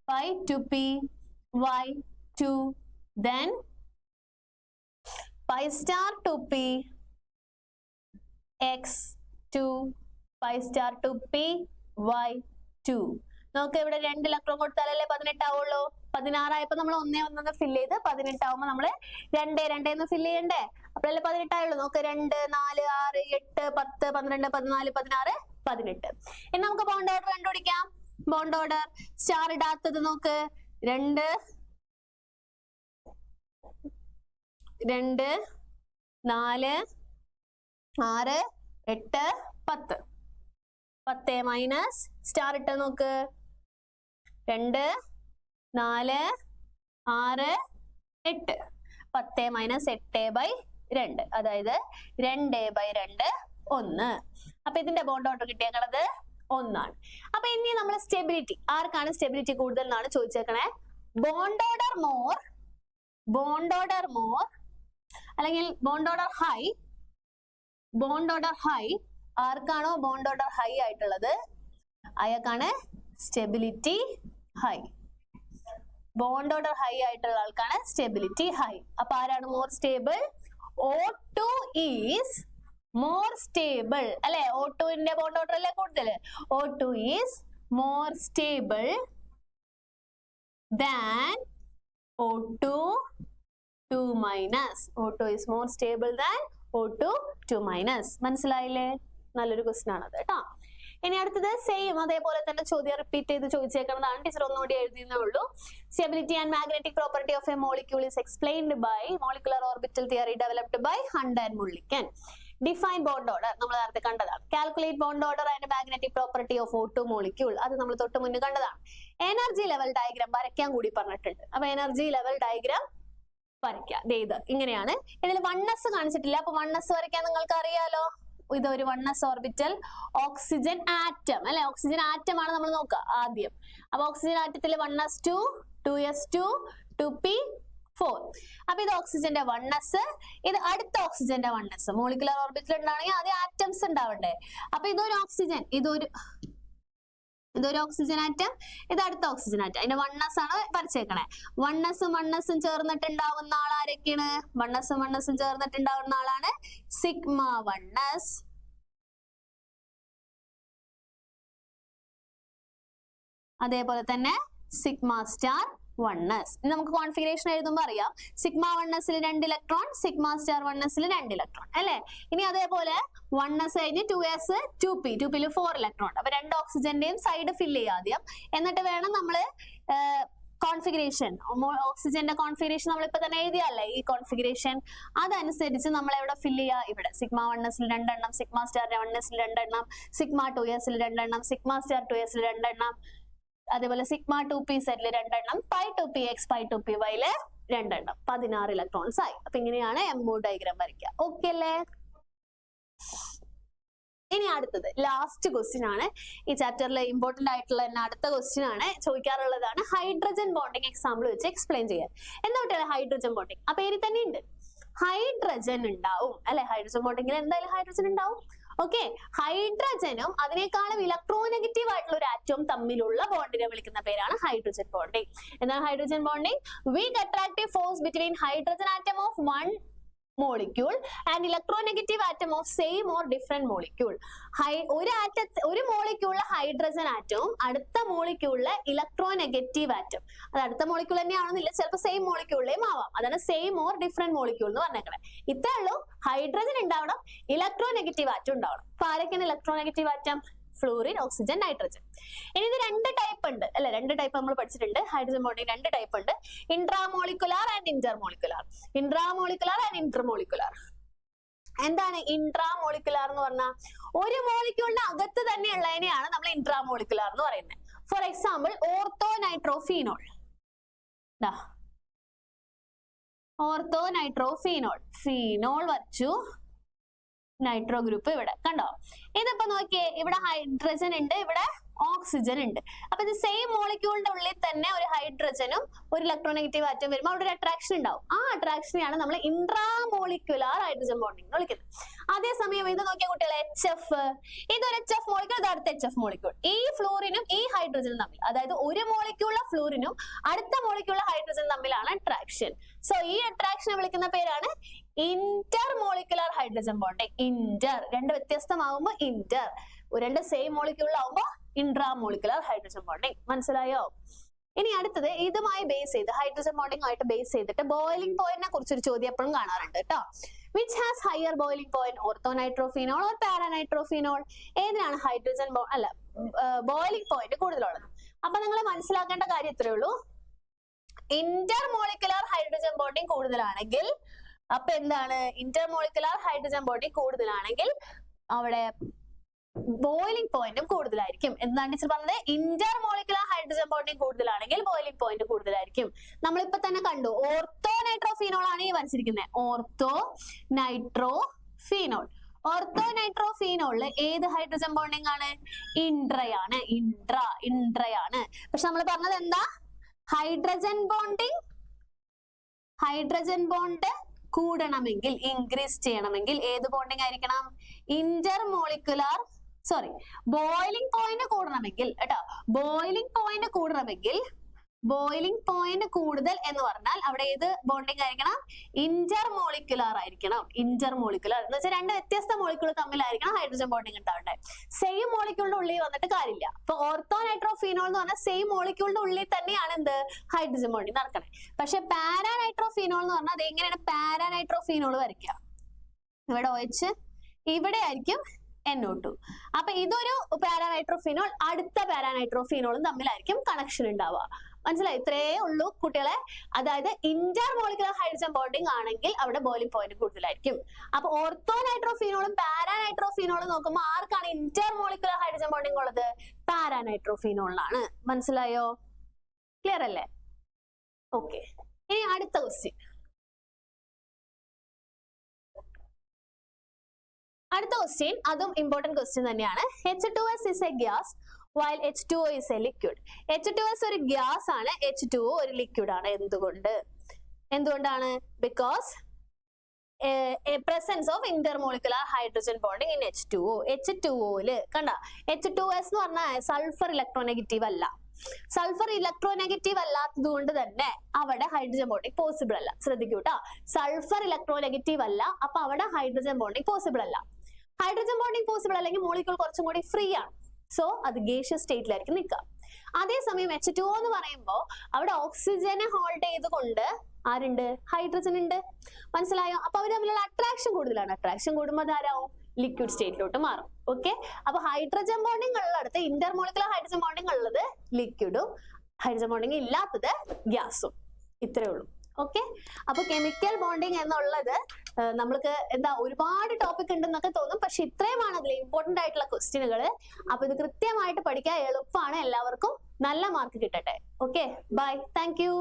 pi 2py2, then pi star 2px2, pi star 2py2. നമുക്ക് ഇവിടെ 2 ഇലക്ട്രോൺ കൊടുത്താലല്ലേ 18 ആവുള്ളൂ. 16 ആയപ്പോ നമ്മൾ 1 1 ഫില്ല് ചെയ്ത് 18 ആവുമ്പോ നമ്മള് 2 2 എന്ന് ഫില്ല് ചെയ്യണ്ടേ? അപ്പോഴല്ലേ 18 ആയുള്ളൂ. നോക്ക് 2, 4, 6, 8, 10, 12, 14, 16, 18. ഇനി നമുക്ക് ബോണ്ട് ഓർഡർ കണ്ടുപിടിക്കാം. ബോണ്ട് ഓർഡർ സ്റ്റാർ ഇടാത്തത് നോക്ക്. 2, 4, 6, 8, 10. 10 മൈനസ് സ്റ്റാർ ഇട്ട് നോക്ക്. 2, 4, 6, 8. 10 മൈനസ് 8/2, അതായത് 2/2, 1. അപ്പൊ ഇതിന്റെ ബോണ്ട് ഓർഡർ കിട്ടിയേക്കണത് 1 ആണ്. അപ്പൊ ഇനി നമ്മൾ സ്റ്റെബിലിറ്റി, ആർക്കാണ് സ്റ്റെബിലിറ്റി കൂടുതൽ എന്നാണ് ചോദിച്ചേക്കണേ. ബോണ്ട് ഓർഡർ മോർ അല്ലെങ്കിൽ ബോണ്ട് ഓർഡർ ഹൈ, ആർക്കാണോ ബോണ്ട് ഓർഡർ ഹൈ ആയിട്ടുള്ളത് അയാൾക്കാണ് stability high. Bond order high ആയിട്ടുള്ള ആൾക്കാണ് സ്റ്റെബിലിറ്റി ഹൈ. അപ്പൊ ആരാണ് more stable? O2 is more stable അല്ലെ? O2ന്റെ ബോണ്ട് ഓർഡർ അല്ലേ കൂടുതൽ? O2 is more stable than O2 2 minus. O2 is more stable than O2 2 minus. മനസ്സിലായില്ലേ? നല്ലൊരു ക്വസ്റ്റ്യൻ ആണ് അത് കേട്ടോ. ഇനി അടുത്തത് സെയിം അതേപോലെ തന്നെ ചോദ്യം റിപ്പീറ്റ് ചെയ്ത് ചോദിച്ചേക്കുന്നതാണ്. ടീച്ചർ ഒന്നുകൂടി എഴുതിയെന്നേ ഉള്ളൂ. Stability and magnetic property of A molecule is explained by molecular orbital theory developed by Hunt and Mulliken. Define bond order നമ്മൾ നേരത്തെ കണ്ടതാണ്. Calculate bond order and magnetic property of O2 molecule അത് നമ്മൾ തൊട്ട് മുന്നേ കണ്ടതാണ്. എനർജി ലെവൽ ഡയഗ്രാം വരയ്ക്കാൻ കൂടി പറഞ്ഞിട്ടുണ്ട്. അപ്പൊ എനർജി ലെവൽ ഡയഗ്രാം വരയ്ക്കാം. ഇത് ഇങ്ങനെയാണ്. ഇതിൽ 1s കാണിച്ചിട്ടില്ല. അപ്പൊ 1s വരയ്ക്കാൻ നിങ്ങൾക്ക് അറിയാലോ. ഇതൊരു 1s ഓർബിറ്റൽ ഓക്സിജൻ ആറ്റം അല്ലെ? ഓക്സിജൻ ആറ്റം ആണ് നമ്മൾ നോക്കുക ആദ്യം. അപ്പൊ ഓക്സിജൻ ആറ്റത്തിൽ 1s2 2s2 2p4. അപ്പൊ ഇത് ഓക്സിജന്റെ 1s, ഇത് അടുത്ത ഓക്സിജന്റെ 1s. മോളിക്കുലർ ഓർബിറ്റൽ ഉണ്ടാണെങ്കിൽ ആദ്യം ആറ്റംസ് ഉണ്ടാവണ്ടേ. അപ്പൊ ഇതൊരു ഓക്സിജൻ, ഇതൊരു ഓക്സിജൻ ആറ്റം, ഇത് അടുത്ത ഓക്സിജൻ ആറ്റം. അതിന്റെ 1s ആണ് വരച്ചേക്കണേ. 1s ചേർന്നിട്ടുണ്ടാവുന്ന ആൾ ആരൊക്കെയാണ്? 1s ചേർന്നിട്ടുണ്ടാവുന്ന ആളാണ് സിഗ്മ 1s, അതേപോലെ തന്നെ സിഗ്മ സ്റ്റാർ 1s. നമുക്ക് കോൺഫിഗറേഷൻ എഴുതുമ്പോൾ അറിയാം. Sigma 1s 2 electron, sigma star 1s 2 electron അല്ലെ? ഇനി അതേപോലെ 1s കഴിഞ്ഞ് 2s 2p ൽ 4 ഇലക്ട്രോൺ. അപ്പൊ 2 ഓക്സിജന്റെയും സൈഡ് ഫില്ല് ചെയ്യുക ആദ്യം. എന്നിട്ട് വേണം നമ്മള് കോൺഫിഗറേഷൻ, ഓക്സിജന്റെ കോൺഫിഗറേഷൻ നമ്മളിപ്പോ തന്നെ എഴുതിയല്ലേ ഈ കോൺഫിഗറേഷൻ. അതനുസരിച്ച് നമ്മൾ എവിടെ ഫില്ല് ചെയ്യുക? ഇവിടെ സിഗ്മ 1s 2 എണ്ണം, സിഗ്മ സ്റ്റാർ 1s 2 എണ്ണം, സിഗ്മ 2s 2 എണ്ണം, സിഗ്മ സ്റ്റാർ 2s 2 എണ്ണം, അതേപോലെ സിഗ്മ 2p സെറ്റില് 2 എണ്ണം, പൈ 2px പൈ 2py 2 എണ്ണം. 16 ഇലക്ട്രോൺസ് ആയി. അപ്പൊ ഇങ്ങനെയാണ് MO ഡയഗ്രാം വരയ്ക്കുക. ഓക്കെ അല്ലേ? ഇനി അടുത്തത് ലാസ്റ്റ് ക്വസ്റ്റ്യൻ ആണ് ഈ ചാപ്റ്ററിൽ ഇമ്പോർട്ടന്റ് ആയിട്ടുള്ള അടുത്ത ക്വസ്റ്റ്യൻ ആണ്. ചോദിക്കാറുള്ളതാണ് ഹൈഡ്രജൻ ബോണ്ടിങ് എക്സാമ്പിൾ വെച്ച് എക്സ്പ്ലെയിൻ ചെയ്യാൻ. എന്തുകൊണ്ടാണ് ഹൈഡ്രജൻ ബോണ്ടിങ്? ആ പേര് തന്നെ ഉണ്ട്, ഹൈഡ്രജൻ ഉണ്ടാവും അല്ലെ? ഹൈഡ്രജൻ ബോണ്ടിങ്ങിൽ എന്തായാലും ഹൈഡ്രജൻ ഉണ്ടാവും. ഓക്കെ, ഹൈഡ്രജനും അതിനേക്കാളും ഇലക്ട്രോനെഗറ്റീവ് ആയിട്ടുള്ള ഒരു ആറ്റവും തമ്മിലുള്ള ബോണ്ടിനെ വിളിക്കുന്ന പേരാണ് ഹൈഡ്രജൻ ബോണ്ടിങ്. എന്നാൽ hydrogen bonding weak attractive force between hydrogen atom of one molecule and electronegative atom of same or different molecule. ഒരു മോളിക്യൂളിലെ ഹൈഡ്രജൻ ആറ്റവും അടുത്ത മോളിക്യൂളിലെ ഇലക്ട്രോനെഗറ്റീവ് ആറ്റം, അത് അടുത്ത മോളിക്യൂൾ തന്നെയാണെന്നില്ല, ചിലപ്പോൾ സെയിം മോളിക്യൂളിലെയും ആവാം. അതാണ് സെയിം ഓർ ഡിഫറെന്റ് മോളിക്യൂൾ എന്ന് പറഞ്ഞേക്കണേ. ഇത്രേ ഉള്ളൂ. ഹൈഡ്രജൻ ഉണ്ടാവണം, ഇലക്ട്രോനെഗറ്റീവ് ആറ്റം ഉണ്ടാവണം. അപ്പൊ ആരൊക്കെയാണ് electronegative atom? Fluorine, oxygen, nitrogen. ഇനി ഇത് 2 ടൈപ്പ് ഉണ്ട് അല്ലെ? 2 ടൈപ്പ് നമ്മൾ പഠിച്ചിട്ടുണ്ട്. ഹൈഡ്രജൻ ബോണ്ടിങ് 2 ടൈപ്പ് ഉണ്ട്, intramolecular and intermolecular. Intramolecular and intermolecular. എന്താണ് ഇൻട്രാമോളിക്കുലാർ എന്ന് പറഞ്ഞാൽ? ഒരു മോളിക്യൂളിന്റെ അകത്ത് തന്നെ ഉള്ളതിനെയാണ് നമ്മൾ ഇൻട്രാമോളിക്കുലാർ എന്ന് പറയുന്നത്. For example ortho nitrophenol. Ortho nitrophenol, phenol വച്ചു, നൈട്രോ ഗ്രൂപ്പ് ഇവിടെ കണ്ടോ. ഇതിപ്പോ നോക്കിയേ, ഇവിടെ ഹൈഡ്രജൻ ഉണ്ട്, ഇവിടെ ഓക്സിജൻ ഉണ്ട്. അപ്പൊ ഇത് സെയിം മോളിക്യൂളിന്റെ ഉള്ളിൽ തന്നെ ഒരു ഹൈഡ്രജനും ഒരു ഇലക്ട്രോനെഗറ്റീവ് ആറ്റം വരുമ്പോൾ അവിടെ ഒരു അട്രാക്ഷൻ ഉണ്ടാവും. ആ അട്രാക്ഷനെയാണ് നമ്മൾ ഇൻട്രാമോളിക്കുലാർ ഹൈഡ്രജൻ ബോണ്ടിങ് എന്ന് വിളിക്കുന്നത്. അതേസമയം ഇത് നോക്കിയ കുട്ടികളെ HF, ഇതൊരു HF മോളിക്യൂൾ, ഇത് അടുത്ത HF മോളിക്യൂൾ. ഈ ഫ്ലൂറിനും ഈ ഹൈഡ്രജനും തമ്മിൽ, അതായത് ഒരു മോളിക്യൂളിലെ ഫ്ലൂറിനും അടുത്ത മോളിക്യൂളിലെ ഹൈഡ്രജനും തമ്മിലാണ് അട്രാക്ഷൻ. സോ ഈ അട്രാക്ഷനെ വിളിക്കുന്ന പേരാണ് ഇന്റർമോളിക്കുലാർ ഹൈഡ്രജൻ ബോണ്ടിങ്. ഇന്റർ 2 വ്യത്യസ്തമാകുമ്പോൾ ഇന്റർ, 2 സെയിം മോളിക്യൂളിലാവുമ്പോൾ ഇൻട്രാമോളിക്കുലാർ ഹൈഡ്രജൻ ബോണ്ടിങ്. മനസ്സിലായോ? ഇനി അടുത്തത് ഇതുമായി ബേസ് ചെയ്ത്, ഹൈഡ്രജൻ ബോണ്ടിങ് ആയിട്ട് ബേസ് ചെയ്തിട്ട് ബോയിലിംഗ് പോയിന്റിനെ കുറിച്ചൊരു ചോദ്യം എപ്പോഴും കാണാറുണ്ട് കേട്ടോ. Which has higher boiling point, orthonitrophenol or paranitrophenol? ഏതിനാണ് ഹൈഡ്രജൻ ബോയിലിംഗ് പോയിന്റ് കൂടുതലുള്ളത്? അപ്പൊ നിങ്ങൾ മനസ്സിലാക്കേണ്ട കാര്യം ഇത്രയേ ഉള്ളൂ. ഇന്റർമോളിക്കുലാർ ഹൈഡ്രജൻ ബോണ്ടിങ് കൂടുതലാണെങ്കിൽ, അപ്പൊ എന്താണ്? ഇന്റർമോളിക്കുലാർ ഹൈഡ്രജൻ ബോണ്ടിങ് കൂടുതലാണെങ്കിൽ അവിടെ ബോയിലിംഗ് പോയിന്റും കൂടുതലായിരിക്കും. എന്താണ് ടീച്ചർ പറഞ്ഞത്? ഇന്റർമോളിക്കുലാർ ഹൈഡ്രജൻ ബോണ്ടിങ് കൂടുതലാണെങ്കിൽ ബോയിലിംഗ് പോയിന്റ് കൂടുതലായിരിക്കും. നമ്മളിപ്പോ തന്നെ കണ്ടു, ഓർത്തോ നൈട്രോഫീനോൾ ആണ് ഈ വരച്ചിരിക്കുന്നത്. Ortho nitrophenol. ഓർത്തോ നൈട്രോഫീനോളില് ഏത് ഹൈഡ്രജൻ ബോണ്ടിങ് ആണ്? ഇൻട്രയാണ്. ഇൻട്രയാണ്. പക്ഷെ നമ്മൾ പറഞ്ഞത് എന്താ? ഹൈഡ്രജൻ ബോണ്ട് കൂടണമെങ്കിൽ, ഇൻക്രീസ് ചെയ്യണമെങ്കിൽ ഏത് ബോണ്ടിങ് ആയിരിക്കണം? ഇന്റർമോളിക്കുലാർ, ബോയിലിംഗ് പോയിന്റ് കൂടണമെങ്കിൽ കേട്ടോ, ബോയിലിംഗ് പോയിന്റ് കൂടണമെങ്കിൽ ബോയിലിംഗ് പോയിന്റ് കൂടുതൽ എന്ന് പറഞ്ഞാൽ അവിടെ ഏത് ബോണ്ടിങ് ആയിരിക്കണം? ഇന്റർ മോളിക്കുലാർ ആയിരിക്കണം. ഇന്റർ മോളിക്കുലാർ എന്ന് വെച്ചാൽ രണ്ട് വ്യത്യസ്ത മോളിക്യൂൾ തമ്മിലായിരിക്കണം ഹൈഡ്രജൻ ബോണ്ടിങ് ഉണ്ടാവണ്ടേ. സെയിം മോളിക്യൂളിന്റെ ഉള്ളിൽ വന്നിട്ട് കാര്യമില്ല. അപ്പൊ ഓർത്തോ നൈട്രോഫീനോൾ എന്ന് പറഞ്ഞാൽ സെയിം മോളിക്യൂളിന്റെ ഉള്ളിൽ തന്നെയാണ് എന്ത് ഹൈഡ്രജൻ ബോണ്ടിങ് നടക്കണേ. പക്ഷെ പാരാ നൈട്രോഫീനോൾ എന്ന് പറഞ്ഞാൽ അത് എങ്ങനെയാണ് പാരാ നൈട്രോഫീനോൾ വരയ്ക്കുക? ഇവിടെ OH, ഇവിടെ ആയിരിക്കും NO2. അപ്പൊ ഇതൊരു പാരാനൈട്രോഫിനോൾ, അടുത്ത പാരാനൈട്രോഫിനോളും തമ്മിലായിരിക്കും കണക്ഷൻ ഉണ്ടാവുക. മനസ്സിലായി? ഇത്രയേ ഉള്ളൂ കുട്ടികളെ. അതായത് ഇന്റർ മോളിക്കുലർ ഹൈഡ്രജൻ ബോണ്ടിങ് ആണെങ്കിൽ അവിടെ ബോയിലിംഗ് പോയിന്റ് കൂടുതലായിരിക്കും. അപ്പൊ ഓർത്തോ നൈട്രോഫിനോളും പാരാനൈട്രോഫിനോളും നോക്കുമ്പോൾ ആർക്കാണ് ഇന്റർ മോളിക്കുലർ ഹൈഡ്രജൻ ബോണ്ടിങ് ഉള്ളത്? പാരാനൈട്രോഫിനോളിനാണ്. മനസ്സിലായോ? ക്ലിയർ അല്ലേ? ഓക്കെ, ഇനി അടുത്ത ക്വസ്റ്റ്യൻ. അടുത്ത ക്വസ്റ്റ്യൻ അതും ഇമ്പോർട്ടന്റ് ക്വസ്റ്റ്യൻ തന്നെയാണ്. H2S is a gas while H2O is a liquid. H2S ഒരു ഗ്യാസ് ആണ്, H2O ഒരു ലിക്വിഡ് ആണ്. എന്തുകൊണ്ടാണ്? Because presence of intermolecular hydrogen bonding in H2O. H2O കണ്ട, H2S എന്ന് പറഞ്ഞാൽ സൾഫർ ഇലക്ട്രോനെഗറ്റീവ് അല്ല. സൾഫർ ഇലക്ട്രോനെഗറ്റീവ് അല്ലാത്തത് കൊണ്ട് തന്നെ അവിടെ ഹൈഡ്രജൻ ബോണ്ടിങ് പോസിബിൾ അല്ല. ശ്രദ്ധിക്കൂട്ടാ, സൾഫർ ഇലക്ട്രോനെഗറ്റീവ് അല്ല, അപ്പൊ അവിടെ ഹൈഡ്രജൻ ബോണ്ടിങ് പോസിബിൾ അല്ല. ഹൈഡ്രജൻ ബോണ്ടിങ് പോസിബിൾ അല്ലെങ്കിൽ മോളിക്യൂൾ കുറച്ചും കൂടി ഫ്രീ ആണ്. സോ അത് ഗേഷ്യസ് സ്റ്റേറ്റിലായിരിക്കും നിൽക്കുക. അതേസമയം H2O എന്ന് പറയുമ്പോൾ അവിടെ ഓക്സിജനെ ഹോൾഡ് ചെയ്തുകൊണ്ട് ആരുണ്ട്? ഹൈഡ്രജൻ ഉണ്ട്. മനസ്സിലായോ? അപ്പൊ അവർ തമ്മിലുള്ള അട്രാക്ഷൻ കൂടുതലാണ്. അട്രാക്ഷൻ കൂടുമ്പോൾ അതാരാവും? ലിക്വിഡ് സ്റ്റേറ്റിലോട്ട് മാറും. ഓക്കെ, അപ്പൊ ഹൈഡ്രജൻ ബോണ്ടിങ് ഉള്ളിടത്ത് ഇന്റർമോളിക്കുലർ ഹൈഡ്രജൻ ബോണ്ടിങ് ഉള്ളത് ലിക്വിഡും, ഹൈഡ്രജൻ ബോണ്ടിങ് ഇല്ലാത്തത് ഗ്യാസും. ഇത്രേ ഉള്ളൂ. ഓക്കെ, അപ്പൊ കെമിക്കൽ ബോണ്ടിങ് എന്നുള്ളത് നമ്മൾക്ക് എന്താ ഒരുപാട് ടോപ്പിക് ഉണ്ടെന്നൊക്കെ തോന്നും, പക്ഷെ ഇത്രയുമാണ് അതിൽ ഇമ്പോർട്ടന്റ് ആയിട്ടുള്ള ക്വസ്റ്റ്യനുകൾ. അപ്പൊ ഇത് കൃത്യമായിട്ട് പഠിക്കാൻ എളുപ്പമാണ്. എല്ലാവർക്കും നല്ല മാർക്ക് കിട്ടട്ടെ. Okay, bye, thank U.